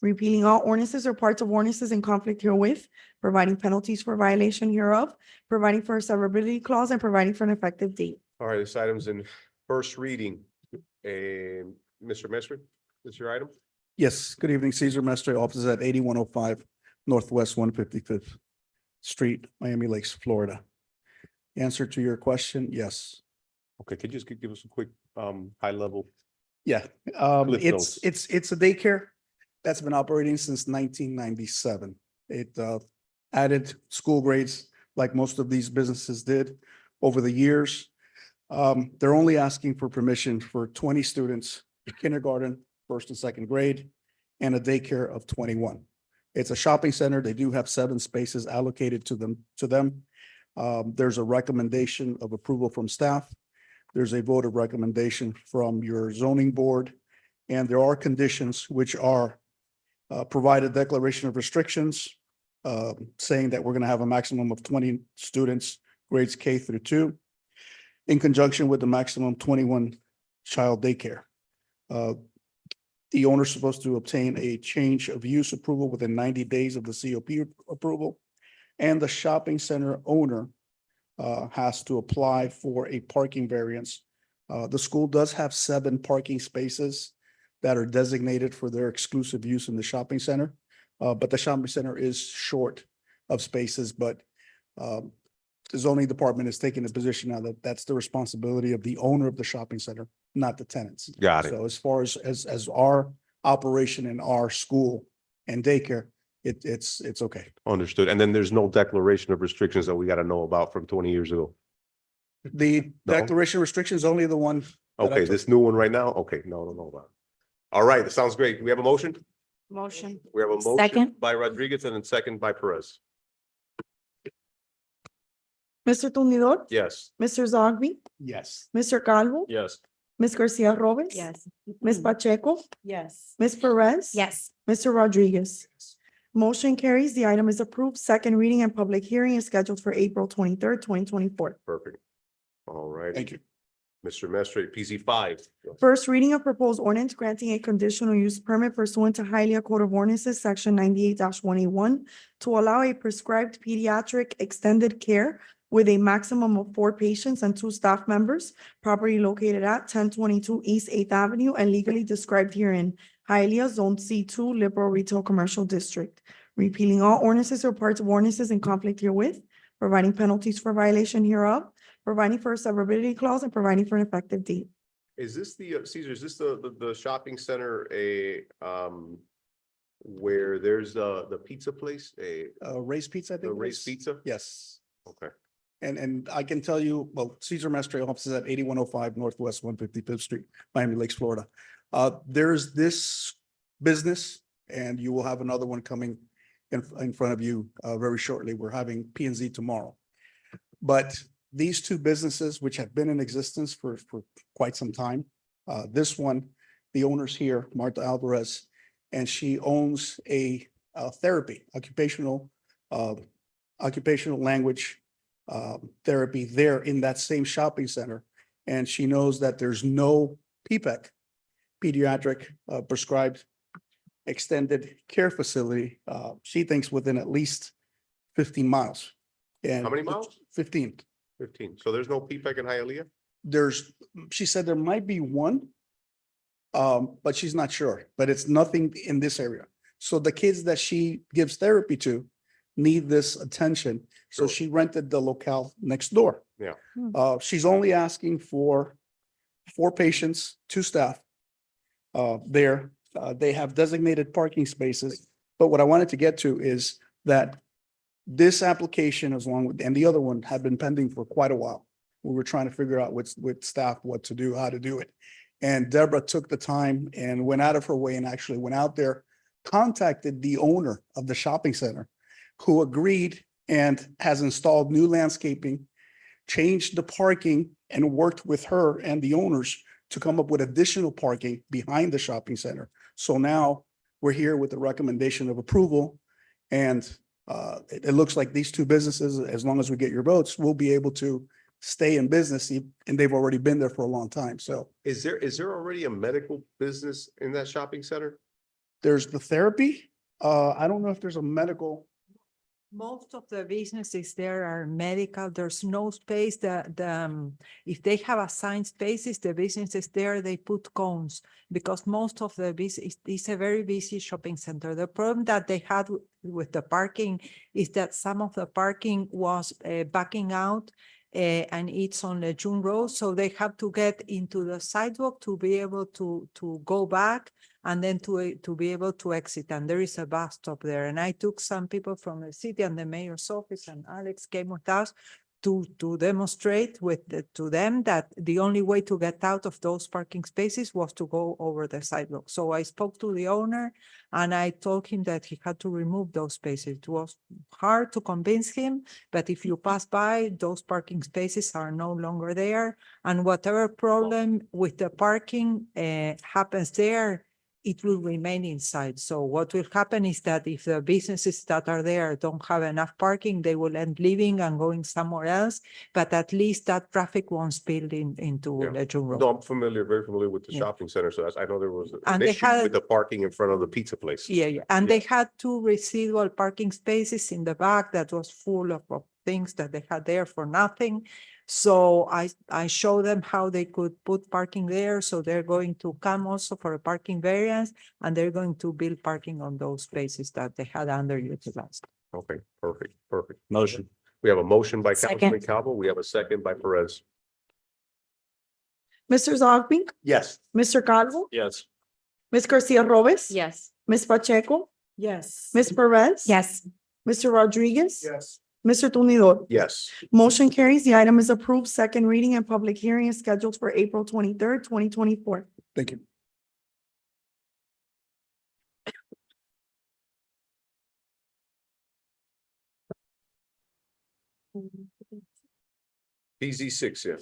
Repealing all ordinances or parts of ordinances in conflict herewith, providing penalties for violation hereof, providing for a severability clause, and providing for an effective date. All right, this item's in first reading. Mr. Messer, this is your item? Yes, good evening, Cesar Mestre, offices at 8105 Northwest 155th Street, Miami Lakes, Florida. Answer to your question, yes. Okay, could you just give us a quick high level? Yeah, Cliff notes. it's a daycare that's been operating since 1997. It added school grades like most of these businesses did over the years. They're only asking for permission for 20 students, kindergarten, 1st and 2nd grade, and a daycare of 21. It's a shopping center. They do have 7 spaces allocated to them. There's a recommendation of approval from staff. There's a vote of recommendation from your zoning board. And there are conditions which are provide a declaration of restrictions, saying that we're going to have a maximum of 20 students, grades K through 2, in conjunction with the maximum 21 child daycare. The owner is supposed to obtain a change of use approval within 90 days of the COP approval. And the shopping center owner has to apply for a parking variance. The school does have 7 parking spaces that are designated for their exclusive use in the shopping center. But the shopping center is short of spaces, but the zoning department is taking the position now that that's the responsibility of the owner of the shopping center, not the tenants. Got it. So as far as our operation in our school and daycare, it's okay. Understood. And then there's no declaration of restrictions that we got to know about from 20 years ago. The No? declaration of restrictions, only the one. that I Okay, took. this new one right now? Okay, no, no, no. All right, that sounds great. We have a motion? Motion. We have a motion Second. by Rodriguez and then second by Perez. Mr. Tumidor? Yes. Mr. Zogby? Yes. Mr. Calvo? Yes. Ms. Garcia Robles? Yes. Ms. Pacheco? Yes. Ms. Perez? Yes. Mr. Rodriguez? Motion carries. The item is approved. Second reading and public hearing is scheduled for April 23rd, 2024. Perfect. All right. Thank you. Mr. Mestre, PC 5. First reading of proposed ordinance granting a conditional use permit pursuant to Hialeah Code of Ordinances, section 98-181, to allow a prescribed pediatric extended care with a maximum of 4 patients and 2 staff members, property located at 1022 East 8th Avenue and legally described herein, Hialeah Zone C2 Liberal Retail Commercial District, repealing all ordinances or parts of ordinances in conflict herewith, providing penalties for violation hereof, providing for a severability clause, and providing for an effective date. Is this the, Caesar, is this the shopping center, where there's the pizza place, Ray's Pizza, I think. the it Ray's is. Pizza? Yes. Okay. And I can tell you, well, Cesar Mestre office is at 8105 Northwest 155th Street, Miami Lakes, Florida. There's this business and you will have another one coming in front of you very shortly. We're having P&Z tomorrow. But these 2 businesses, which have been in existence for quite some time, this one, the owner's here, Marta Alvarez, and she owns a therapy, occupational language therapy there in that same shopping center. And she knows that there's no PPEC, pediatric prescribed extended care facility. She thinks within at least 15 miles. And How many miles? 15. 15. So there's no PPEC in Hialeah? She said there might be one, but she's not sure, but it's nothing in this area. So the kids that she gives therapy to need this attention. So Sure. she rented the locale next door. Yeah. She's only asking for 4 patients, 2 staff there. They have designated parking spaces. But what I wanted to get to is that this application, as long with, and the other one had been pending for quite a while. We were trying to figure out with staff, what to do, how to do it. And Deborah took the time and went out of her way and actually went out there, contacted the owner of the shopping center, who agreed and has installed new landscaping, changed the parking, and worked with her and the owners to come up with additional parking behind the shopping center. So now we're here with the recommendation of approval. And it looks like these 2 businesses, as long as we get your votes, will be able to stay in business, and they've already been there for a long time. So Is there already a medical business in that shopping center? there's the therapy. I don't know if there's a medical. Most of the businesses there are medical. There's no space. If they have assigned spaces, the businesses there, they put cones because most of the business is a very busy shopping center. The problem that they had with the parking is that some of the parking was backing out and it's on the June Road. So they have to get into the sidewalk to be able to go back and then to be able to exit. And there is a bus stop there. And I took some people from the city and the mayor's office, and Alex came with us to demonstrate to them that the only way to get out of those parking spaces was to go over the sidewalk. So I spoke to the owner and I told him that he had to remove those spaces. It was hard to convince him, but if you pass by, those parking spaces are no longer there. And whatever problem with the parking happens there, it will remain inside. So what will happen is that if the businesses that are there don't have enough parking, they will end leaving and going somewhere else. But at least that traffic won't spill into Yeah. Legion Road. No, I'm very familiar with the Yeah. shopping center. So I know there was an And they issue had- with the parking in front of the pizza place. Yeah. And they had 2 residual parking spaces in the back that was full of things that they had there for nothing. So I showed them how they could put parking there. So they're going to come also for a parking variance, and they're going to build parking on those spaces that they had underutilized. Okay, perfect. Motion. We have a motion by Second. Councilman Calvo. We have a second by Perez. Mr. Zogby, Yes. Mr. Calvo, Yes. Ms. Garcia Robes. Yes. Ms. Pacheco, Yes. Ms. Perez. Yes. Mr. Rodriguez. Yes. Mr. Tumidor. Yes. Motion carries. The item is approved. Second reading and public hearing is scheduled for April 23rd, 2024. Thank you. PZ six, yeah.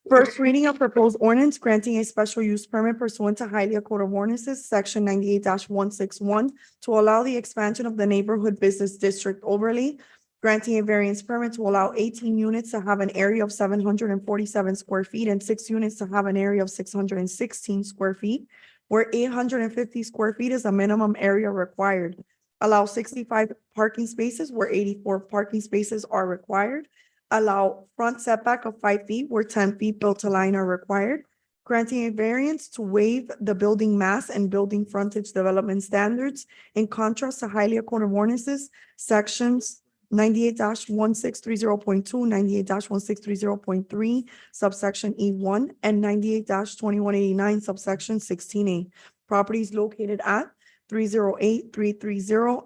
First reading of proposed ordinance granting a special use permit pursuant to Hialeah Code of Ordinances, section 98-161, to allow the expansion of the neighborhood business district overlay, granting a variance permit to allow 18 units to have an area of 747 square feet and 6 units to have an area of 616 square feet, where 850 square feet is the minimum area required. Allow 65 parking spaces where 84 parking spaces are required. Allow front setback of 5 feet where 10 feet built to line are required. Granting a variance to waive the building mass and building frontage development standards in contrast to Hialeah Code of Ordinances, sections 98-1630.2, 98-1630.3, subsection E1, and 98-2189, subsection 16A. Properties located at 308-330-342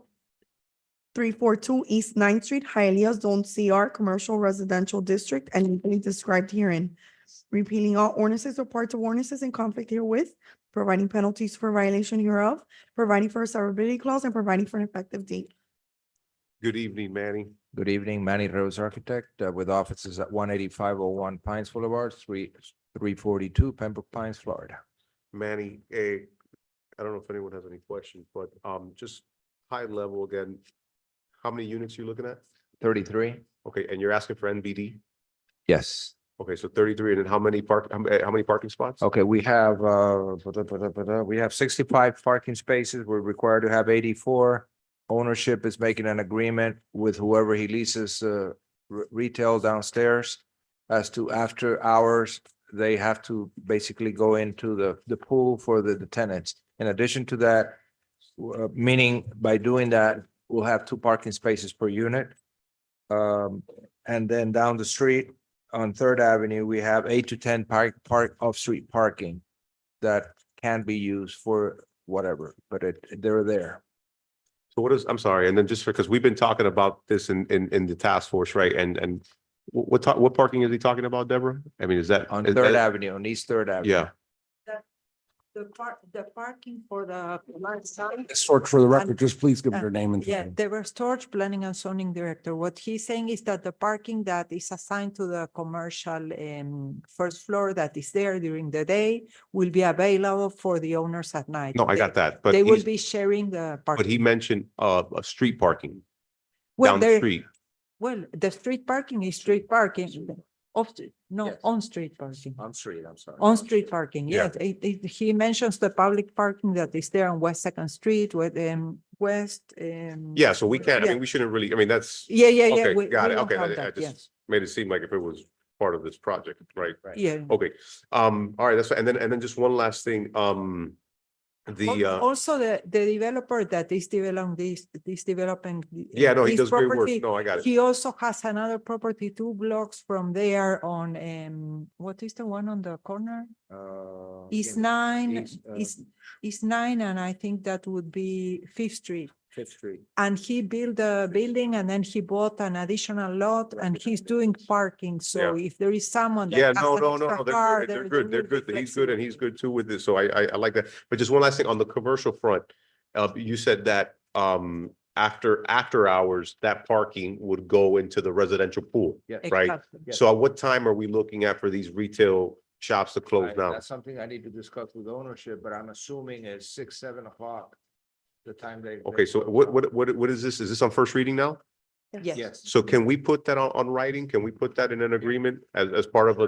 East 9th Street, Hialeah, Zone CR, Commercial Residential District, and legally described herein. Repealing all ordinances or parts of ordinances in conflict herewith, providing penalties for violation hereof, providing for a severability clause, and providing for an effective date. Good evening, Manny. Good evening, Manny Rose Architect, with offices at 18501 Pines Boulevard, 342 Pembroke Pines, Florida. Manny, I don't know if anyone has any questions, but just high level again, how many units you looking at? 33? Okay, and you're asking for NBD? Yes. Okay, so 33, and then how many parking spots? Okay, we have 65 parking spaces. We're required to have 84. Ownership is making an agreement with whoever he leases retail downstairs. As to after hours, they have to basically go into the pool for the tenants. In addition to that, meaning by doing that, we'll have 2 parking spaces per unit. And then down the street on Third Avenue, we have 8 to 10 off-street parking that can be used for whatever, but they're there. So I'm sorry, and then just because we've been talking about this in the task force, right? And what parking is he talking about, Deborah? I mean, is that? On Third Avenue, on East Third Avenue. Yeah, The parking for the side. Storage for the record, just please give your name and. Yeah, they were storage planning and zoning director. What he's saying is that the parking that is assigned to the commercial first floor that is there during the day will be available for the owners at night. no, I got that, but They will he's, be sharing the but he parking. mentioned a street parking Well, down the there- street. Well, the street parking is street parking. No, Yes. on-street parking. On street, I'm sorry. On-street parking, Yeah. yes. He mentions the public parking that is there on West Second Street with West. Yeah, so we can't, I Yeah. mean, we shouldn't really, I mean, that's, Yeah. okay, we got it, don't okay, have I that, just yes. made it seem like if it was part of this project, right? Yeah. Okay, all right, that's, and then just one last thing, Also, the developer that is developing. yeah, no, he this does great work, property, no, I got it. He also has another property 2 blocks from there on, what is the one on the corner? East 9, East 9, and I think that would be Fifth Street. Fifth Street. And he built a building and then he bought an additional lot and he's doing parking. So if there is someone that Yeah, has no, an no, extra no, they're car, good, they're there good, they're will be good, he's good, and flexibility. he's good too with this, so I like that. But just one last thing, on the commercial front, you said that, after hours, that parking would go into the residential pool, Yeah. right? Exactly. Yes. So at what time are we looking at for these retail shops to close down? That's something I need to discuss with ownership, but I'm assuming it's 6, 7 o'clock. The time they. Okay, so what is this? Is this on first reading now? Yes. Yes. So can we put that on writing? Can we put that in an agreement as part of a,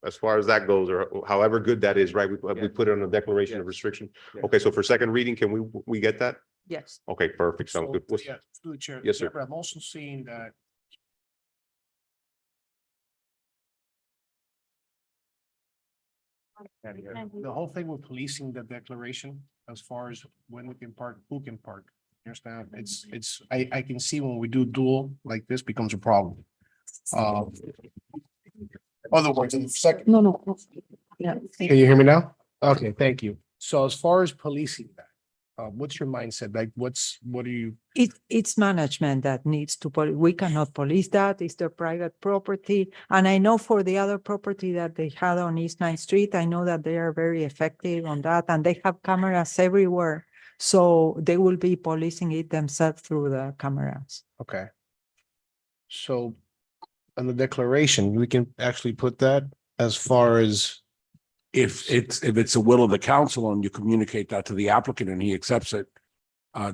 as far as that goes, or however good that is, right? We Yeah. put it on a declaration of Yes. restriction. Yeah. Okay, so for second reading, can we get that? Yes. Okay, perfect. Sounds good. What's- Yeah, through the chair. Yes, sir. Deborah, I'm also seeing that. The whole thing with policing the declaration as far as when we can park, who can park. understand? I can see when we do dual like this becomes a problem. Other words, in the second, No, no. No. Yeah. can you hear me now? Okay, thank you. So as far as policing that, what's your mindset? Like, what do you? It's management that needs to, we cannot police that. It's their private property. And I know for the other property that they had on East 9th Street, I know that they are very effective on that and they have cameras everywhere. So they will be policing it themselves through the cameras. Okay. So on the declaration, we can actually put that as far as, If it's a will of the council and you communicate that to the applicant and he accepts it,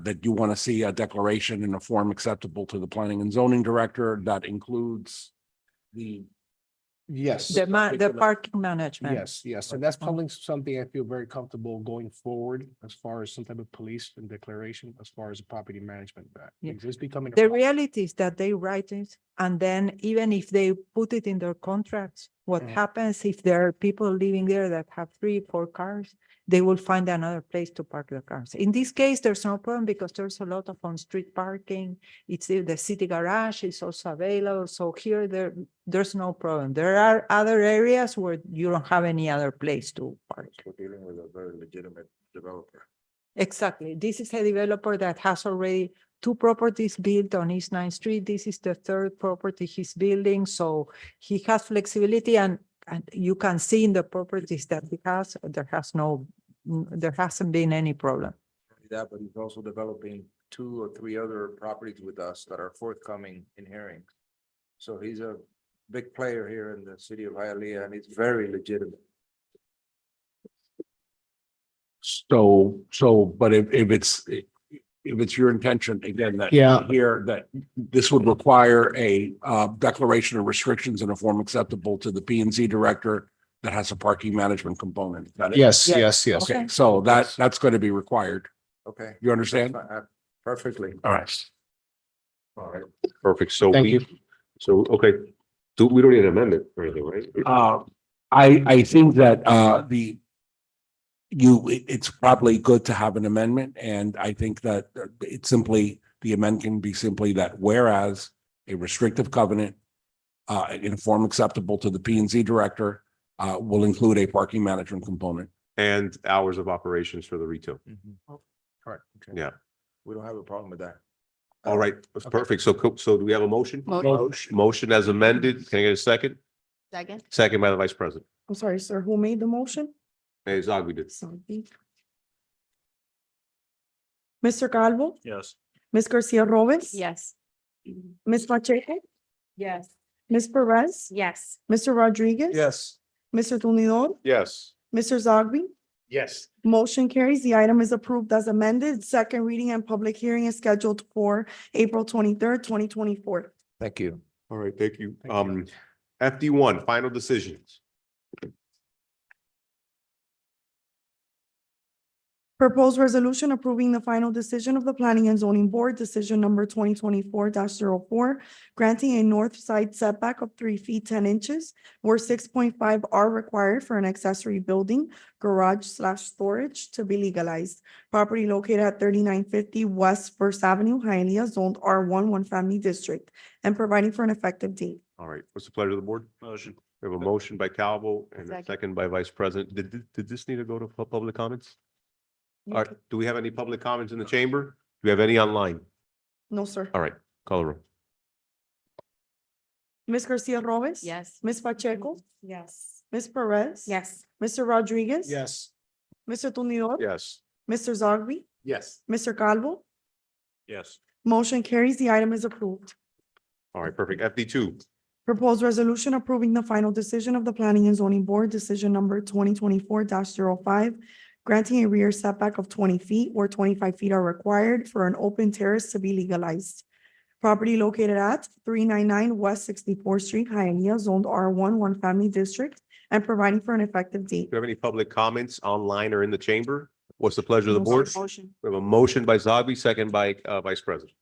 that you want to see a declaration in a form acceptable to the planning and zoning director that includes the. yes. The parking management. Yes. And that's probably something I feel very comfortable going forward as far as some type of police and declaration, as far as the property management. Yeah. Because it's becoming. a The problem. reality is that they write it, and then even if they put it in their contracts, what happens if there are people living there that have 3, 4 cars, they will find another place to park the cars. In this case, there's no problem because there's a lot of on-street parking. It's the city garage is also available. So here there's no problem. There are other areas where you don't have any other place to park. We're dealing with a very legitimate developer. Exactly. This is a developer that has already 2 properties built on East 9th Street. This is the 3rd property he's building. So he has flexibility and you can see in the properties that he has, there hasn't been any problem. That, but he's also developing 2 or 3 other properties with us that are forthcoming in hearings. So he's a big player here in the city of Hialeah and it's very legitimate. But if it's your intention, again, that Yeah. here, that this would require a declaration of restrictions in a form acceptable to the P and Z director that has a parking management component. Is that it? Yes. Okay, so that's going to be required. Okay. You understand? Perfectly. All right. All right. Perfect. So Thank we, you. so, okay. We don't need an amendment or anything, right? I think that it's probably good to have an amendment, and I think that it's simply, the amendment can be simply that whereas a restrictive covenant in a form acceptable to the P and Z director will include a parking management component. And hours of operations for the retail. Correct. Okay. Yeah. We don't have a problem with that. All right. That's perfect. So do we have a motion? Motion. Motion as amended. Can I get a second? Second. Second by the vice president. I'm sorry, sir. Who made the motion? Hey, Zogby did. Something. Mr. Calvo, Yes. Ms. Garcia Robes. Yes. Ms. Pacheco, Yes. Ms. Perez, Yes. Mr. Rodriguez. Yes. Mr. Tumidor, Yes. Mr. Zogby. Yes. Motion carries. The item is approved as amended. Second reading and public hearing is scheduled for April 23rd, 2024. Thank you. All right. Thank you. Thank you. FD1, final decisions. Proposed resolution approving the final decision of the Planning and Zoning Board, decision number 2024-04, granting a north side setback of 3 feet 10 inches, where 6.5 are required for an accessory building, garage/storage to be legalized. Property located at 3950 West First Avenue, Hialeah, zoned R1, one family district, and providing for an effective date. All right. What's the pleasure of the board? Motion. We have a motion by Calvo and a Second. second by vice president. Did this need to go to public comments? All right. Do we have any public comments in the chamber? Do we have any online? No, sir. All right. Call the roll. Ms. Garcia Robes. Yes. Ms. Pacheco, Yes. Ms. Perez. Yes. Mr. Rodriguez. Yes. Mr. Tumidor. Yes. Mr. Zogby. Yes. Mr. Calvo. Yes. Motion carries. The item is approved. All right. Perfect. FD2. Proposed resolution approving the final decision of the Planning and Zoning Board, decision number 2024-05, granting a rear setback of 20 feet where 25 feet are required for an open terrace to be legalized. Property located at 399 West 64th Street, Hialeah, zoned R1, one family district, and providing for an effective date. Do you have any public comments online or in the chamber? What's the pleasure of the No, board? sir. Motion. We have a motion by Zogby, second by vice president.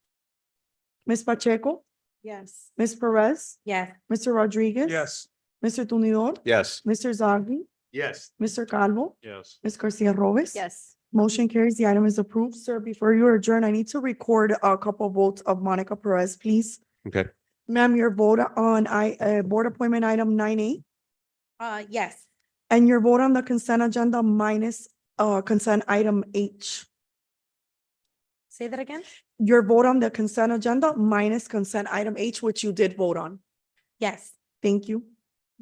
Ms. Pacheco, Yes. Ms. Perez, Yes. Mr. Rodriguez. Yes. Mr. Tumidor, Yes. Mr. Zogby, Yes. Mr. Calvo, Yes. Ms. Garcia Robes. Yes. Motion carries. The item is approved. Sir, before you adjourn, I need to record a couple votes of Monica Perez, please. Okay. Ma'am, your vote on board appointment item 9A, Yes. and your vote on the consent agenda minus consent item H. Say that again? Your vote on the consent agenda minus consent item H, which you did vote on. Yes. Thank you.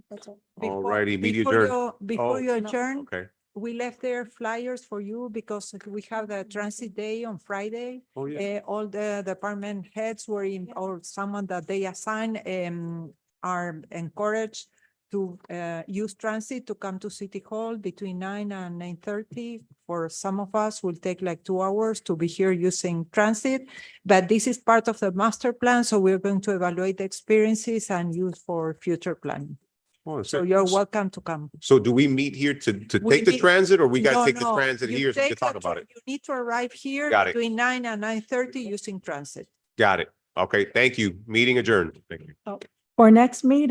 That's all. Before- Alrighty, meeting before adjourned. you- Before Oh, you adjourn, Okay. we left there flyers for you because we have the transit day on Friday. Oh, yeah. All the department heads were in, or someone that they assign, are encouraged to use transit to come to City Hall between 9 and 9:30. For some of us, will take like 2 hours to be here using transit. But this is part of the master plan, so we're going to evaluate the experiences and use for future planning. Oh, So you're welcome to come. So do we meet here to We take the meet- transit, or we gotta No, take the no, transit you here so we can take talk the about tra- it? You need to arrive here Got it. between 9 and 9:30 using transit. Got it. Okay, thank you. Meeting adjourned. Thank you. For next meeting.